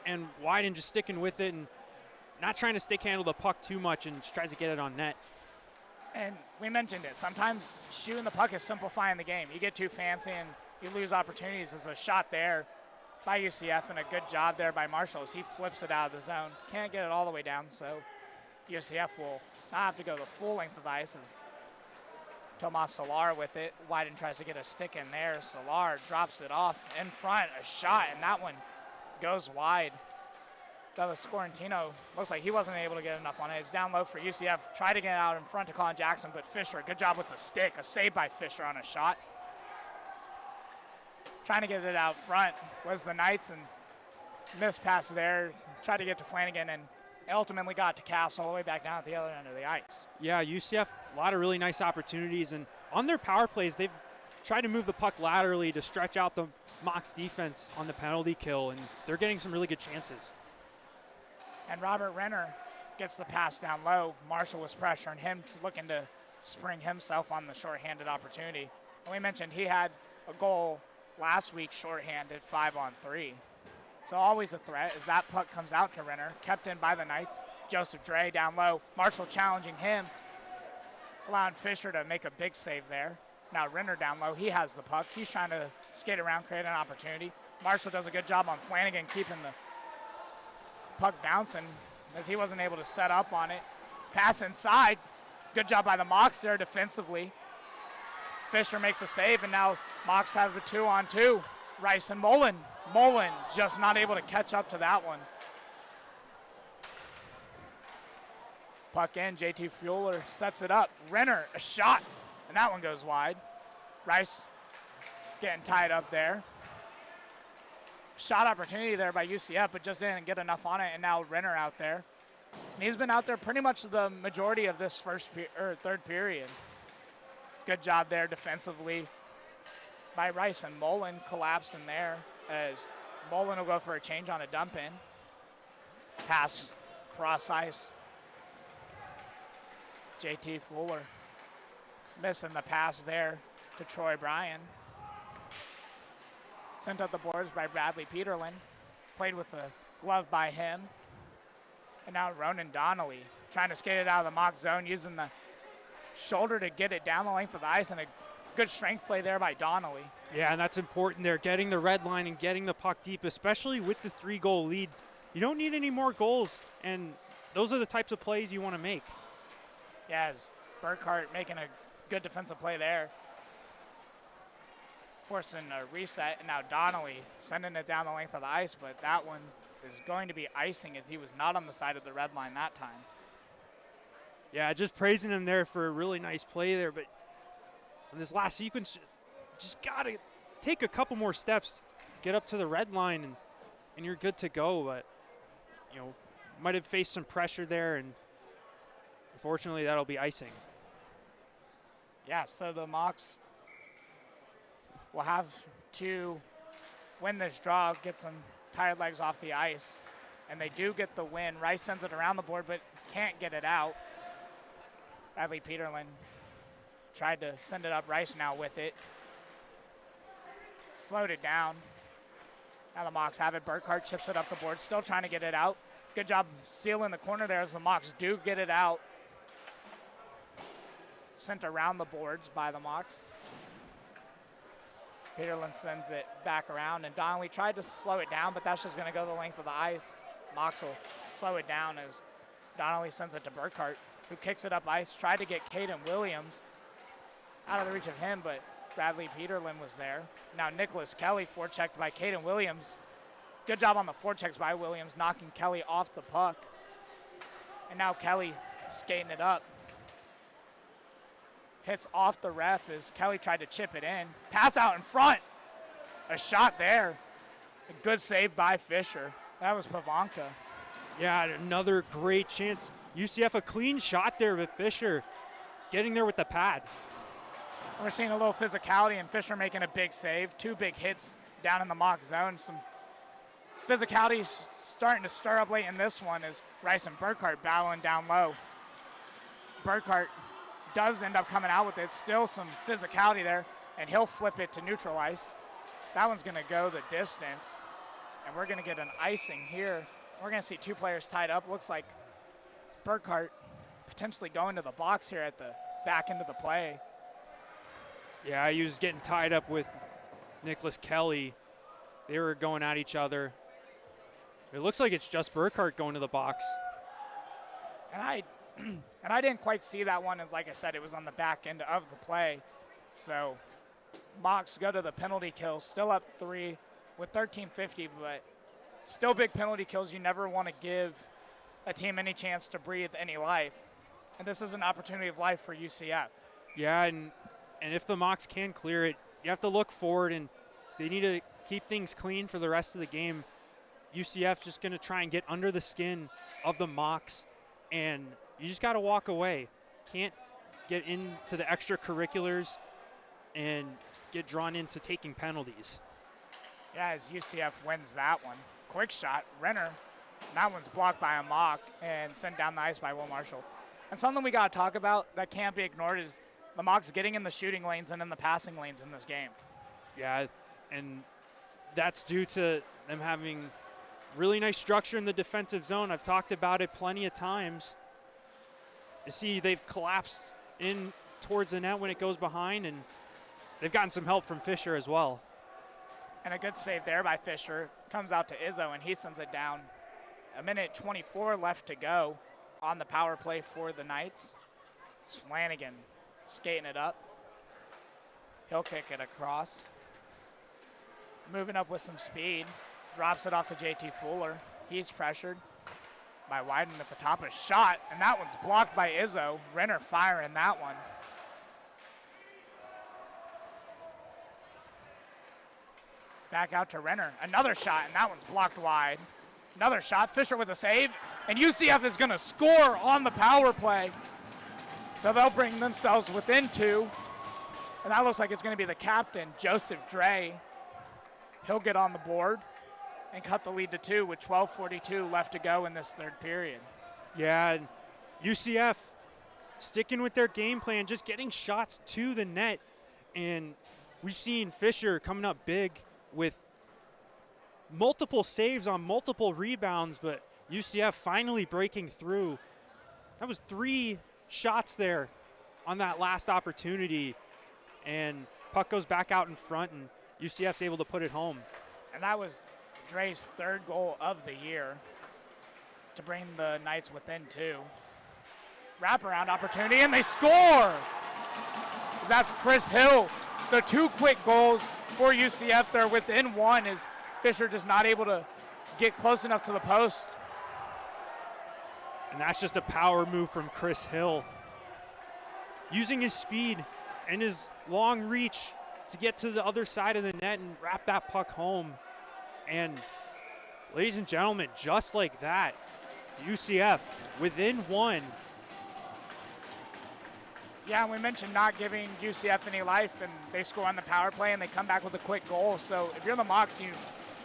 and Wyden just sticking with it and not trying to stick handle the puck too much, and just tries to get it on net. And we mentioned it. Sometimes shooting the puck is simplifying the game. You get too fancy and you lose opportunities. There's a shot there by UCF and a good job there by Marshall as he flips it out of the zone. Can't get it all the way down, so UCF will not have to go the full length of the ice as Tomas Solar with it. Wyden tries to get a stick in there. Solar drops it off in front, a shot, and that one goes wide. Douglas Scorantino looks like he wasn't able to get enough on it. It's down low for UCF. Tried to get out in front to Colin Jackson, but Fisher, good job with the stick. A save by Fisher on a shot. Trying to get it out front was the Knights, and missed pass there. Tried to get to Flanagan, and ultimately got to Cass all the way back down at the other end of the ice. Yeah, UCF, a lot of really nice opportunities, and on their power plays, they've tried to move the puck laterally to stretch out the Mocs defense on the penalty kill, and they're getting some really good chances. And Robert Renner gets the pass down low. Marshall was pressuring him, looking to spring himself on the shorthanded opportunity. And we mentioned he had a goal last week shorthanded, 5-on-3. So always a threat as that puck comes out to Renner, kept in by the Knights. Joseph Dre down low. Marshall challenging him, allowing Fisher to make a big save there. Now Renner down low, he has the puck. He's trying to skate around, create an opportunity. Marshall does a good job on Flanagan keeping the puck bouncing as he wasn't able to set up on it. Pass inside. Good job by the Mocs there defensively. Fisher makes a save, and now Mocs have a 2-on-2. Rice and Mullen. Mullen just not able to catch up to that one. Puck in, JT Fueler sets it up. Renner, a shot, and that one goes wide. Rice getting tied up there. Shot opportunity there by UCF, but just didn't get enough on it, and now Renner out there. And he's been out there pretty much the majority of this third period. Good job there defensively by Rice, and Mullen collapsing there as Mullen will go for a change on a dump in. Pass cross ice. JT Fuller missing the pass there to Troy Bryan. Sent up the boards by Bradley Peterlin. Played with the glove by him. And now Ronan Donnelly trying to skate it out of the mock zone, using the shoulder to get it down the length of the ice, and a good strength play there by Donnelly. Yeah, and that's important there, getting the red line and getting the puck deep, especially with the 3-goal lead. You don't need any more goals, and those are the types of plays you want to make. Yeah, as Burkhart making a good defensive play there. Forcing a reset, and now Donnelly sending it down the length of the ice, but that one is going to be icing as he was not on the side of the red line that time. Yeah, just praising him there for a really nice play there, but in this last sequence, just got to take a couple more steps, get up to the red line, and you're good to go. But, you know, might have faced some pressure there, and unfortunately that'll be icing. Yeah, so the Mocs will have to win this draw, get some tired legs off the ice, and they do get the win. Rice sends it around the board, but can't get it out. Bradley Peterlin tried to send it up. Rice now with it. Slowed it down. Now the Mocs have it. Burkhart chips it up the board, still trying to get it out. Good job sealing the corner there as the Mocs do get it out. Sent around the boards by the Mocs. Peterlin sends it back around, and Donnelly tried to slow it down, but that's just going to go the length of the ice. Mocs will slow it down as Donnelly sends it to Burkhart, who kicks it up ice. Tried to get Caden Williams out of the reach of him, but Bradley Peterlin was there. Now Nicholas Kelly forechecked by Caden Williams. Good job on the forechecks by Williams, knocking Kelly off the puck. And now Kelly skating it up. Hits off the ref as Kelly tried to chip it in. Pass out in front. A shot there. A good save by Fisher. That was Pavanka. Yeah, another great chance. UCF a clean shot there with Fisher getting there with the pad. We're seeing a little physicality and Fisher making a big save. 2 big hits down in the mock zone. Some physicality starting to stir up late in this one as Rice and Burkhart battling down low. Burkhart does end up coming out with it. Still some physicality there, and he'll flip it to neutral ice. That one's going to go the distance, and we're going to get an icing here. We're going to see 2 players tied up. Looks like Burkhart potentially going to the box here at the back end of the play. Yeah, he was getting tied up with Nicholas Kelly. They were going at each other. It looks like it's just Burkhart going to the box. And I didn't quite see that one, as like I said, it was on the back end of the play. So Mocs go to the penalty kill, still up 3 with 13:50, but still big penalty kills. You never want to give a team any chance to breathe any life. And this is an opportunity of life for UCF. Yeah, and if the Mocs can clear it, you have to look forward, and they need to keep things clean for the rest of the game. UCF just going to try and get under the skin of the Mocs, and you just got to walk away. Can't get into the extracurriculars and get drawn into taking penalties. Yeah, as UCF wins that one. Quick shot, Renner. That one's blocked by a Mock and sent down the ice by Will Marshall. And something we got to talk about that can't be ignored is the Mocs getting in the shooting lanes and in the passing lanes in this game. Yeah, and that's due to them having Really nice structure in the defensive zone. I've talked about it plenty of times. You see they've collapsed in towards the net when it goes behind, and they've gotten some help from Fisher as well. And a good save there by Fisher. Comes out to Izzo, and he sends it down. 1:24 left to go on the power play for the Knights. It's Flanagan skating it up. He'll kick it across. Moving up with some speed. Drops it off to JT Fuller. He's pressured by Wyden at the top of his shot, and that one's blocked by Izzo. Renner firing that one. Back out to Renner. Another shot, and that one's blocked wide. Another shot. Fisher with a save, and UCF is going to score on the power play. So they'll bring themselves within 2. And that looks like it's going to be the captain, Joseph Dre. He'll get on the board and cut the lead to 2 with 12:42 left to go in this third period. Yeah, and UCF sticking with their game plan, just getting shots to the net. And we've seen Fisher coming up big with multiple saves on multiple rebounds, but UCF finally breaking through. That was 3 shots there on that last opportunity, and puck goes back out in front, and UCF's able to put it home. And that was Dre's 3rd goal of the year to bring the Knights within 2. Wraparound opportunity, and they score! That's Chris Hill. So 2 quick goals for UCF. They're within 1 as Fisher just not able to get close enough to the post. And that's just a power move from Chris Hill. Using his speed and his long reach to get to the other side of the net and wrap that puck home. And ladies and gentlemen, just like that, UCF within 1. Yeah, and we mentioned not giving UCF any life, and they score on the power play, and they come back with a quick goal. So if you're the Mocs, you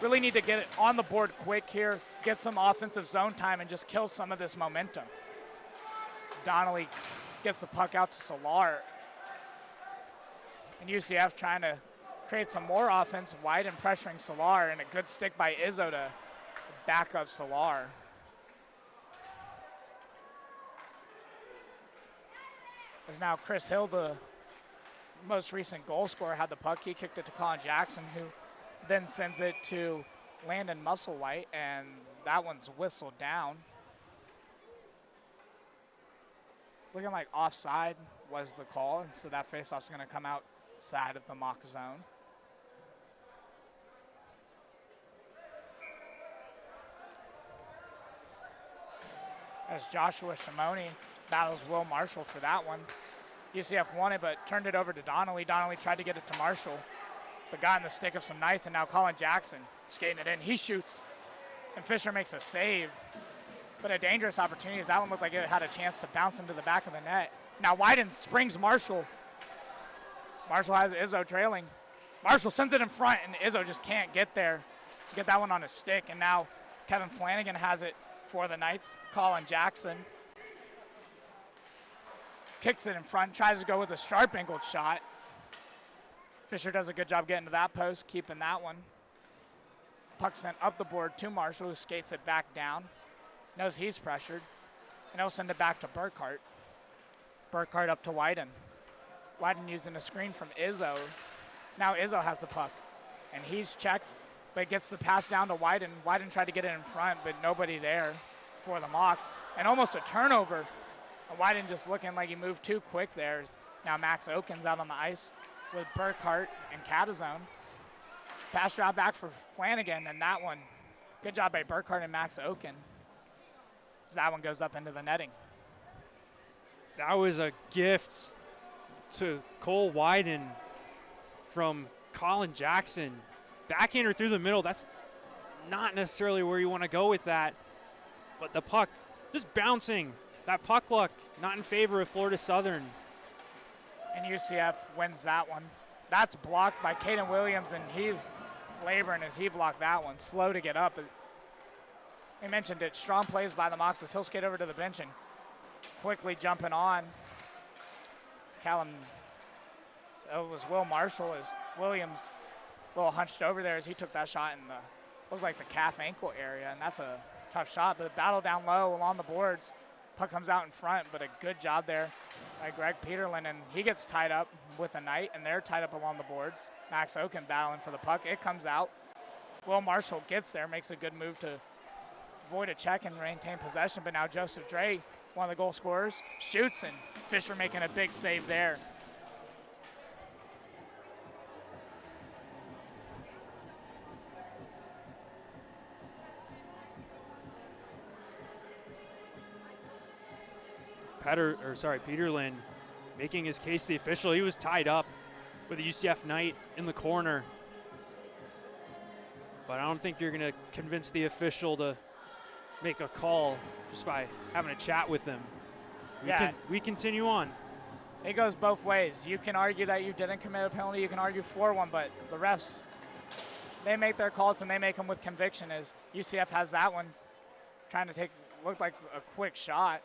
really need to get it on the board quick here, get some offensive zone time, and just kill some of this momentum. Donnelly gets the puck out to Solar. And UCF trying to create some more offense, wide and pressuring Solar, and a good stick by Izzo to back up Solar. As now Chris Hill, the most recent goal scorer, had the puck. He kicked it to Colin Jackson, who then sends it to Landon Musselwhite, and that one's whistled down. Looking like offside was the call, and so that faceoff's going to come outside of the mock zone. As Joshua Shimoni battles Will Marshall for that one. UCF won it, but turned it over to Donnelly. Donnelly tried to get it to Marshall, but got in the stick of some Knights, and now Colin Jackson skating it in. He shoots, and Fisher makes a save, but a dangerous opportunity as that one looked like it had a chance to bounce into the back of the net. Now Wyden springs Marshall. Marshall has Izzo trailing. Marshall sends it in front, and Izzo just can't get there. Get that one on his stick, and now Kevin Flanagan has it for the Knights. Colin Jackson kicks it in front, tries to go with a sharp angled shot. Fisher does a good job getting to that post, keeping that one. Puck sent up the board to Marshall, who skates it back down. Knows he's pressured, and he'll send it back to Burkhart. Burkhart up to Wyden. Wyden using a screen from Izzo. Now Izzo has the puck, and he's checked, but gets the pass down to Wyden. Wyden tried to get it in front, but nobody there for the Mocs. And almost a turnover. And Wyden just looking like he moved too quick there. Now Max Oakins out on the ice with Burkhart and Catazone. Pass drop back for Flanagan, and that one, good job by Burkhart and Max Oaken. So that one goes up into the netting. That was a gift to Cole Wyden from Colin Jackson. Backhander through the middle, that's not necessarily where you want to go with that. But the puck just bouncing. That puck luck not in favor of Florida Southern. And UCF wins that one. That's blocked by Caden Williams, and he's laboring as he blocked that one. Slow to get up. We mentioned it. Strong plays by the Mocs as he'll skate over to the bench and quickly jumping on. Callum, so it was Will Marshall as Williams a little hunched over there as he took that shot in the looked like the calf ankle area, and that's a tough shot. But the battle down low along the boards. Puck comes out in front, but a good job there by Greg Peterlin, and he gets tied up with a Knight, and they're tied up along the boards. Max Oken battling for the puck. It comes out. Will Marshall gets there, makes a good move to avoid a check and maintain possession, but now Joseph Dre, one of the goal scorers, shoots, and Fisher making a big save there. Peterlin making his case to the official. He was tied up with a UCF Knight in the corner. But I don't think you're going to convince the official to make a call just by having a chat with them. We continue on. It goes both ways. You can argue that you didn't commit a penalty. You can argue for one, but the refs, they make their calls and they make them with conviction. As UCF has that one, trying to looked like a quick shot.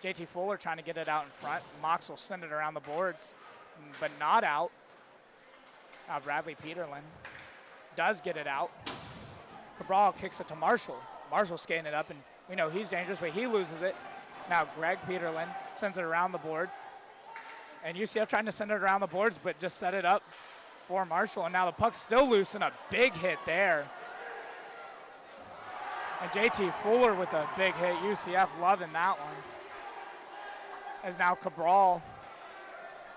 JT Fuller trying to get it out in front. Mox will send it around the boards, but not out. Now Bradley Peterlin does get it out. Cabral kicks it to Marshall. Marshall skating it up, and we know he's dangerous, but he loses it. Now Greg Peterlin sends it around the boards. And UCF trying to send it around the boards, but just set it up for Marshall. And now the puck's still loose, and a big hit there. And JT Fuller with a big hit. UCF loving that one. As now Cabral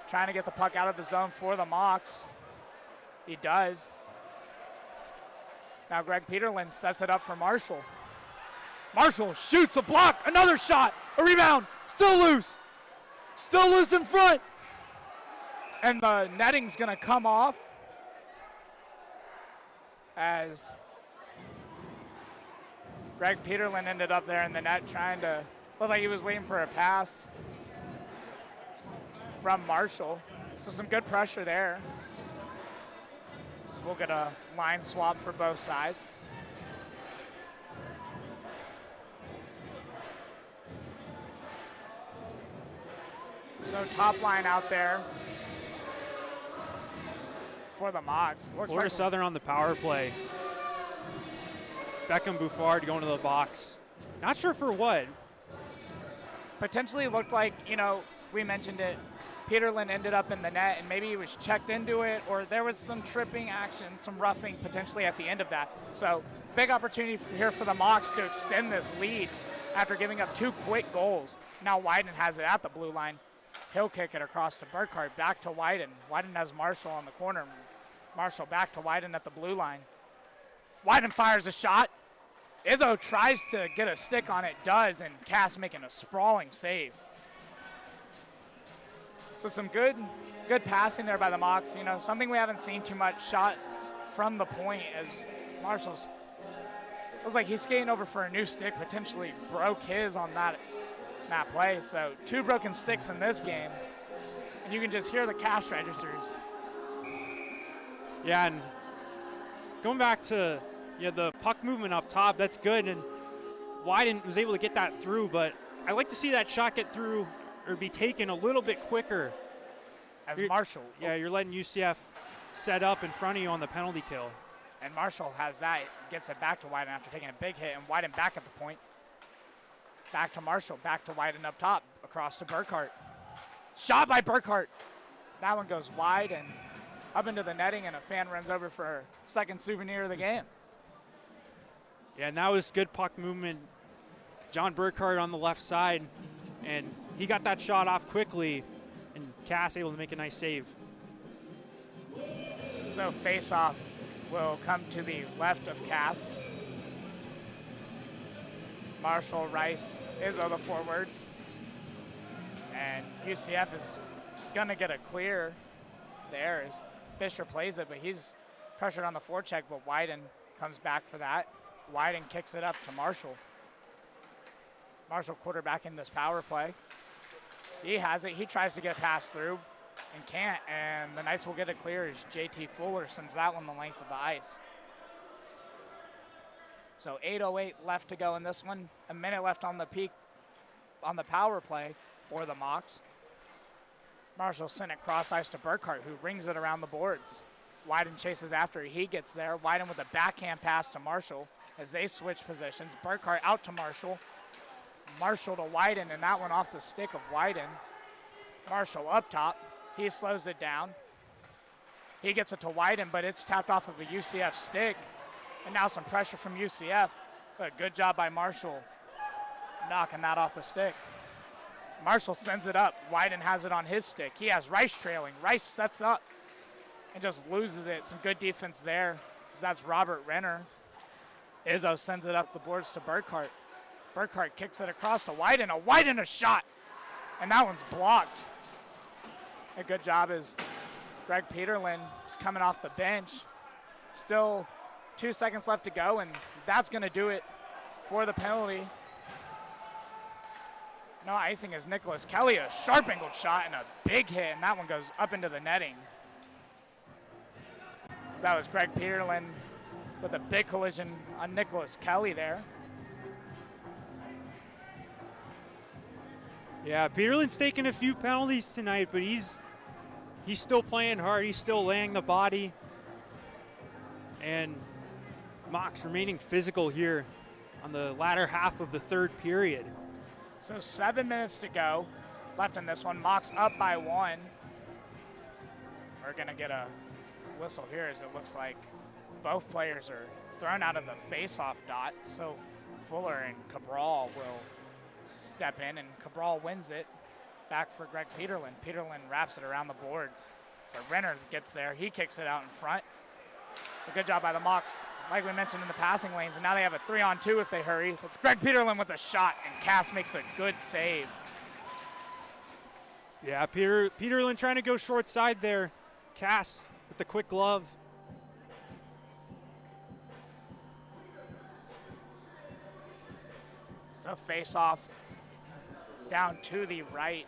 trying to get the puck out of the zone for the Mocs. He does. Now Greg Peterlin sets it up for Marshall. Marshall shoots a block, another shot, a rebound, still loose in front. And the netting's gonna come off as Greg Peterlin ended up there in the net trying to, looked like he was waiting for a pass from Marshall. So some good pressure there. So we'll get a line swap for both sides. So top line out there for the Mocs. Florida Southern on the power play. Beckham Buffard going to the box. Not sure for what. Potentially looked like, we mentioned it, Peterlin ended up in the net and maybe he was checked into it, or there was some tripping action, some roughing potentially at the end of that. So big opportunity here for the Mocs to extend this lead after giving up 2 quick goals. Now Wyden has it at the blue line. He'll kick it across to Burkhardt, back to Wyden. Wyden has Marshall on the corner. Marshall back to Wyden at the blue line. Wyden fires a shot. Izzo tries to get a stick on it, does, and Cass making a sprawling save. So some good passing there by the Mocs. Something we haven't seen too much, shots from the point, as Marshall's, it was like he's skating over for a new stick, potentially broke his on that play. So 2 broken sticks in this game, and you can just hear the cash registers. Yeah, and going back to the puck movement up top, that's good, and Wyden was able to get that through, but I like to see that shot get through or be taken a little bit quicker. As Marshall. Yeah, you're letting UCF set up in front of you on the penalty kill. And Marshall has that, gets it back to Wyden after taking a big hit, and Wyden back at the point. Back to Marshall, back to Wyden up top, across to Burkhardt. Shot by Burkhardt. That one goes wide and up into the netting, and a fan runs over for a second souvenir of the game. Yeah, and that was good puck movement. John Burkhardt on the left side, and he got that shot off quickly, and Cass able to make a nice save. So face-off will come to the left of Cass. Marshall, Rice, Izzo the forwards. And UCF is gonna get a clear there as Fisher plays it, but he's pressured on the forecheck, but Wyden comes back for that. Wyden kicks it up to Marshall. Marshall quarterbacking this power play. He has it, he tries to get passed through and can't, and the Knights will get it clear as JT Fuller sends that one the length of the ice. So 8:08 left to go in this one. A minute left on the peak on the power play for the Mocs. Marshall sent it cross ice to Burkhardt, who rings it around the boards. Wyden chases after he gets there. Wyden with a backhand pass to Marshall as they switch positions. Burkhart out to Marshall. Marshall to Wyden, and that one off the stick of Wyden. Marshall up top. He slows it down. He gets it to Wyden, but it's tapped off of a UCF stick. And now some pressure from UCF. But good job by Marshall knocking that off the stick. Marshall sends it up. Wyden has it on his stick. He has Rice trailing. Rice sets up and just loses it. Some good defense there. So that's Robert Renner. Izzo sends it up the boards to Burkhart. Burkhart kicks it across to Wyden. A shot. And that one's blocked. A good job is Greg Peterlin is coming off the bench. Still 2 seconds left to go, and that's going to do it for the penalty. No icing is Nicholas Kelly, a sharp angled shot and a big hit, and that one goes up into the netting. So that was Greg Peterlin with a big collision on Nicholas Kelly there. Yeah, Peterlin's taking a few penalties tonight, but he's still playing hard. He's still laying the body. And Mocs remaining physical here on the latter half of the third period. So 7 minutes to go left in this one. Mocs up by 1. We're going to get a whistle here as it looks like both players are thrown out of the face-off dot. So Fuller and Cabral will step in, and Cabral wins it back for Greg Peterlin. Peterlin wraps it around the boards, but Renner gets there. He kicks it out in front. A good job by the Mocs, like we mentioned in the passing lanes, and now they have a 3-on-2 if they hurry. It's Greg Peterlin with a shot, and Cass makes a good save. Yeah, Peterlin trying to go short side there. Cass with the quick glove. So face off down to the right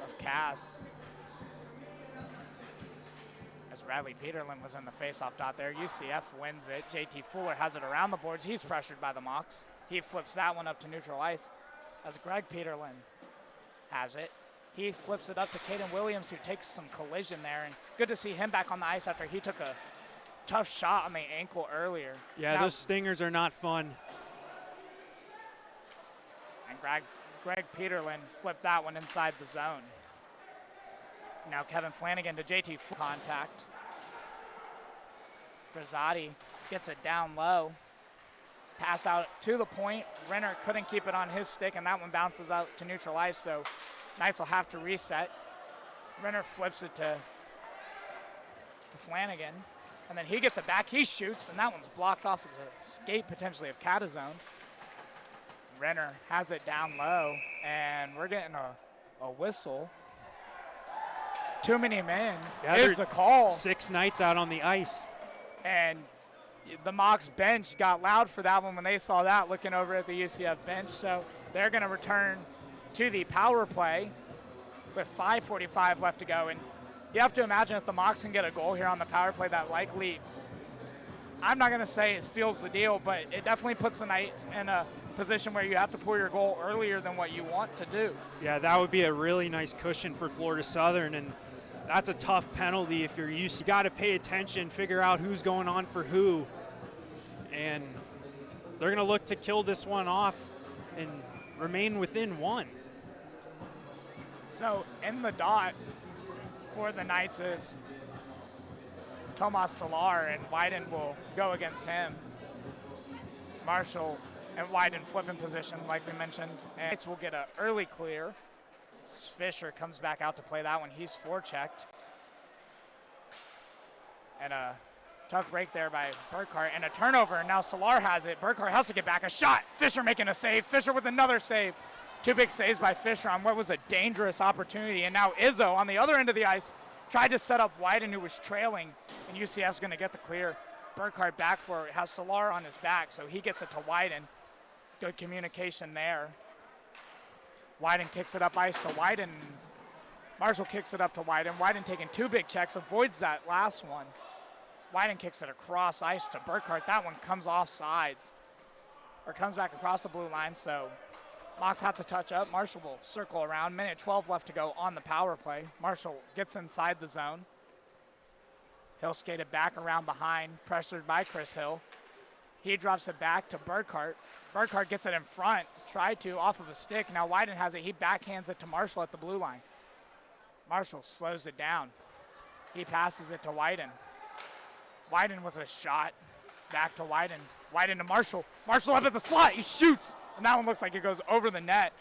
of Cass. As Bradley Peterlin was in the face-off dot there. UCF wins it. JT Fuller has it around the boards. He's pressured by the Mocs. He flips that one up to neutral ice as Greg Peterlin has it. He flips it up to Caden Williams, who takes some collision there. And good to see him back on the ice after he took a tough shot on the ankle earlier. Yeah, those stingers are not fun. And Greg Peterlin flipped that one inside the zone. Now Kevin Flanagan to JT contact. Brazotti gets it down low. Pass out to the point. Renner couldn't keep it on his stick, and that one bounces out to neutral ice, so Knights will have to reset. Renner flips it to Flanagan, and then he gets it back. He shoots, and that one's blocked off as a skate potentially of Catazone. Renner has it down low, and we're getting a whistle. Too many men is the call. 6 Knights out on the ice. And the Mocs bench got loud for that one when they saw that, looking over at the UCF bench. So they're going to return to the power play with 5:45 left to go. And you have to imagine if the Mocs can get a goal here on the power play, that likely, I'm not going to say it seals the deal, but it definitely puts the Knights in a position where you have to pull your goal earlier than what you want to do. Yeah, that would be a really nice cushion for Florida Southern, and that's a tough penalty if you're used. You got to pay attention, figure out who's going on for who, and they're going to look to kill this one off and remain within 1. So in the dot for the Knights is Tomas Solar, and Wyden will go against him. Marshall and Wyden flip in position, like we mentioned. And Knights will get an early clear. Fisher comes back out to play that one. He's forechecked. And a tough break there by Burkhart, and a turnover, and now Solar has it. Burkhart has to get back. A shot. Fisher making a save. Fisher with another save. 2 big saves by Fisher on what was a dangerous opportunity. And now Izzo on the other end of the ice tried to set up Wyden, who was trailing, and UCF's going to get the clear. Burkhart back for it. Has Solar on his back, so he gets it to Wyden. Good communication there. Wyden kicks it up ice to Wyden. Marshall kicks it up to Wyden. Wyden taking 2 big checks, avoids that last one. Wyden kicks it across ice to Burkhart. That one comes off sides, or comes back across the blue line, so Mocs have to touch up. Marshall will circle around. 1:12 left to go on the power play. Marshall gets inside the zone. He'll skate it back around behind, pressured by Chris Hill. He drops it back to Burkhart. Burkhart gets it in front, tried to, off of a stick. Now Wyden has it. He backhands it to Marshall at the blue line. Marshall slows it down. He passes it to Wyden. Wyden was a shot. Back to Wyden. Wyden to Marshall. Marshall up at the slot. He shoots. And that one looks like it goes over the net.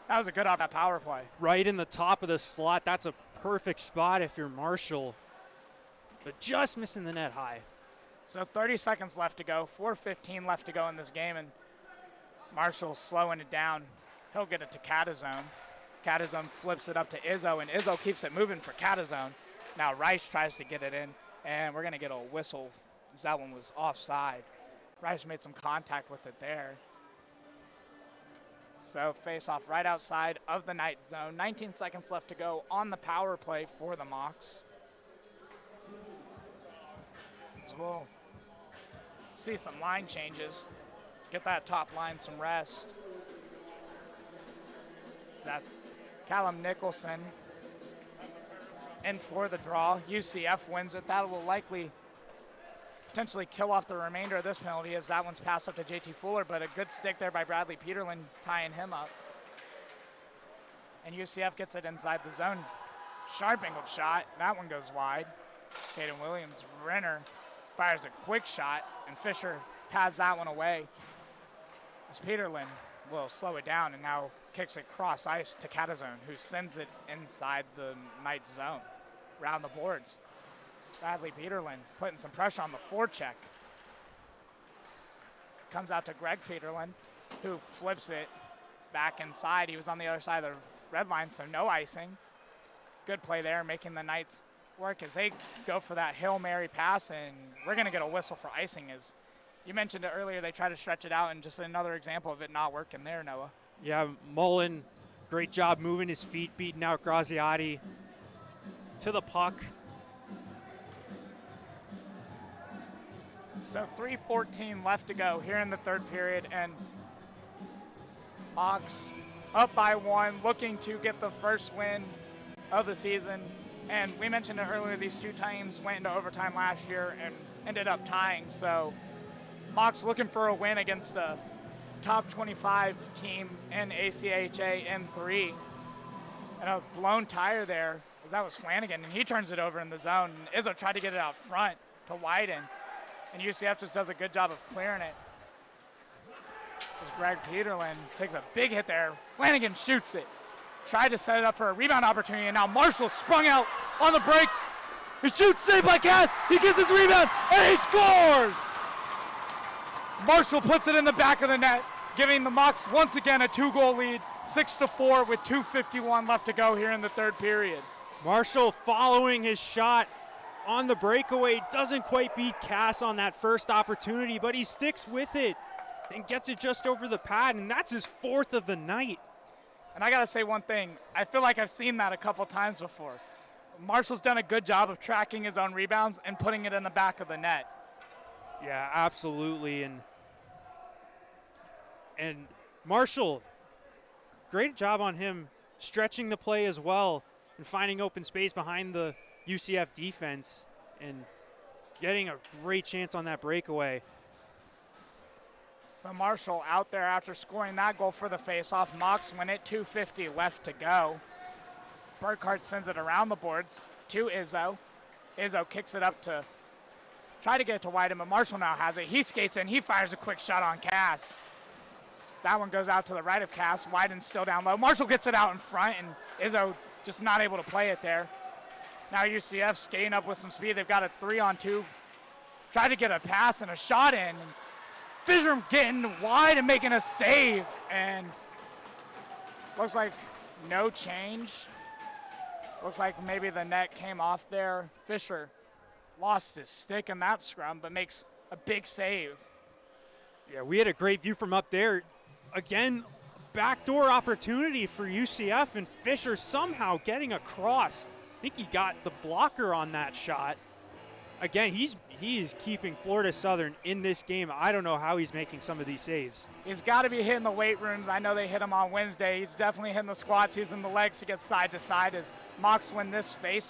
That was a good power play. Right in the top of the slot. That's a perfect spot if you're Marshall. But just missing the net high. So 30 seconds left to go. 4:15 left to go in this game. And Marshall slowing it down. He'll get it to Catazone. Catazone flips it up to Izzo, and Izzo keeps it moving for Catazone. Now Rice tries to get it in, and we're going to get a whistle. That one was offside. Rice made some contact with it there. So face off right outside of the Knights zone. 19 seconds left to go on the power play for the Mocs. So we'll see some line changes. Get that top line some rest. That's Callum Nicholson in for the draw. UCF wins it. That will likely potentially kill off the remainder of this penalty as that one's passed up to JT Fuller, but a good stick there by Bradley Peterlin tying him up. And UCF gets it inside the zone. Sharp angled shot. That one goes wide. Caden Williams, Renner fires a quick shot, and Fisher pads that one away. As Peterlin will slow it down and now kicks it cross ice to Catazone, who sends it inside the Knights zone, around the boards. Bradley Peterlin putting some pressure on the forecheck. Comes out to Greg Peterlin, who flips it back inside. He was on the other side of the red line, so no icing. Good play there, making the Knights work as they go for that Hail Mary pass, and we're going to get a whistle for icing. As you mentioned it earlier, they try to stretch it out, and just another example of it not working there, Noah. Yeah, Mullen, great job moving his feet, beating out Graziati to the puck. So 3:14 left to go here in the third period, and Mocs up by one, looking to get the first win of the season. And we mentioned it earlier, these two teams went into overtime last year and ended up tying. So Mocs looking for a win against a top 25 team in ACHA M3. And a blown tire there, as that was Flanagan, and he turns it over in the zone. And Izzo tried to get it out front to Wyden, and UCF just does a good job of clearing it. As Greg Peterlin takes a big hit there. Flanagan shoots it. Tried to set it up for a rebound opportunity, and now Marshall sprung out on the break. He shoots, saved by Cass. He gets his rebound, and he scores! Marshall puts it in the back of the net, giving the Mocs once again a 2-goal lead, 6-4 with 2:51 left to go here in the third period. Marshall following his shot on the breakaway, doesn't quite beat Cass on that first opportunity, but he sticks with it and gets it just over the pad, and that's his fourth of the night. And I got to say one thing. I feel like I've seen that a couple times before. Marshall's done a good job of tracking his own rebounds and putting it in the back of the net. Yeah, absolutely. And Marshall, great job on him stretching the play as well and finding open space behind the UCF defense and getting a great chance on that breakaway. So Marshall out there after scoring that goal for the faceoff. Mocs win it, 2:50 left to go. Burkhart sends it around the boards to Izzo. Izzo kicks it up to try to get it to Wyden, but Marshall now has it. He skates in, he fires a quick shot on Cass. That one goes out to the right of Cass. Wyden's still down low. Marshall gets it out in front, and Izzo just not able to play it there. Now UCF skating up with some speed. They've got a 3-on-2. Try to get a pass and a shot in. Fisher getting wide and making a save, and looks like no change. Looks like maybe the net came off there. Fisher lost his stick in that scrum, but makes a big save. Yeah, we had a great view from up there. Again, backdoor opportunity for UCF, and Fisher somehow getting across. I think he got the blocker on that shot. Again, he is keeping Florida Southern in this game. I don't know how he's making some of these saves. He's got to be hitting the weight rooms. I know they hit him on Wednesday. He's definitely hitting the squats. He's in the legs. He gets side to side as Mocs win this face.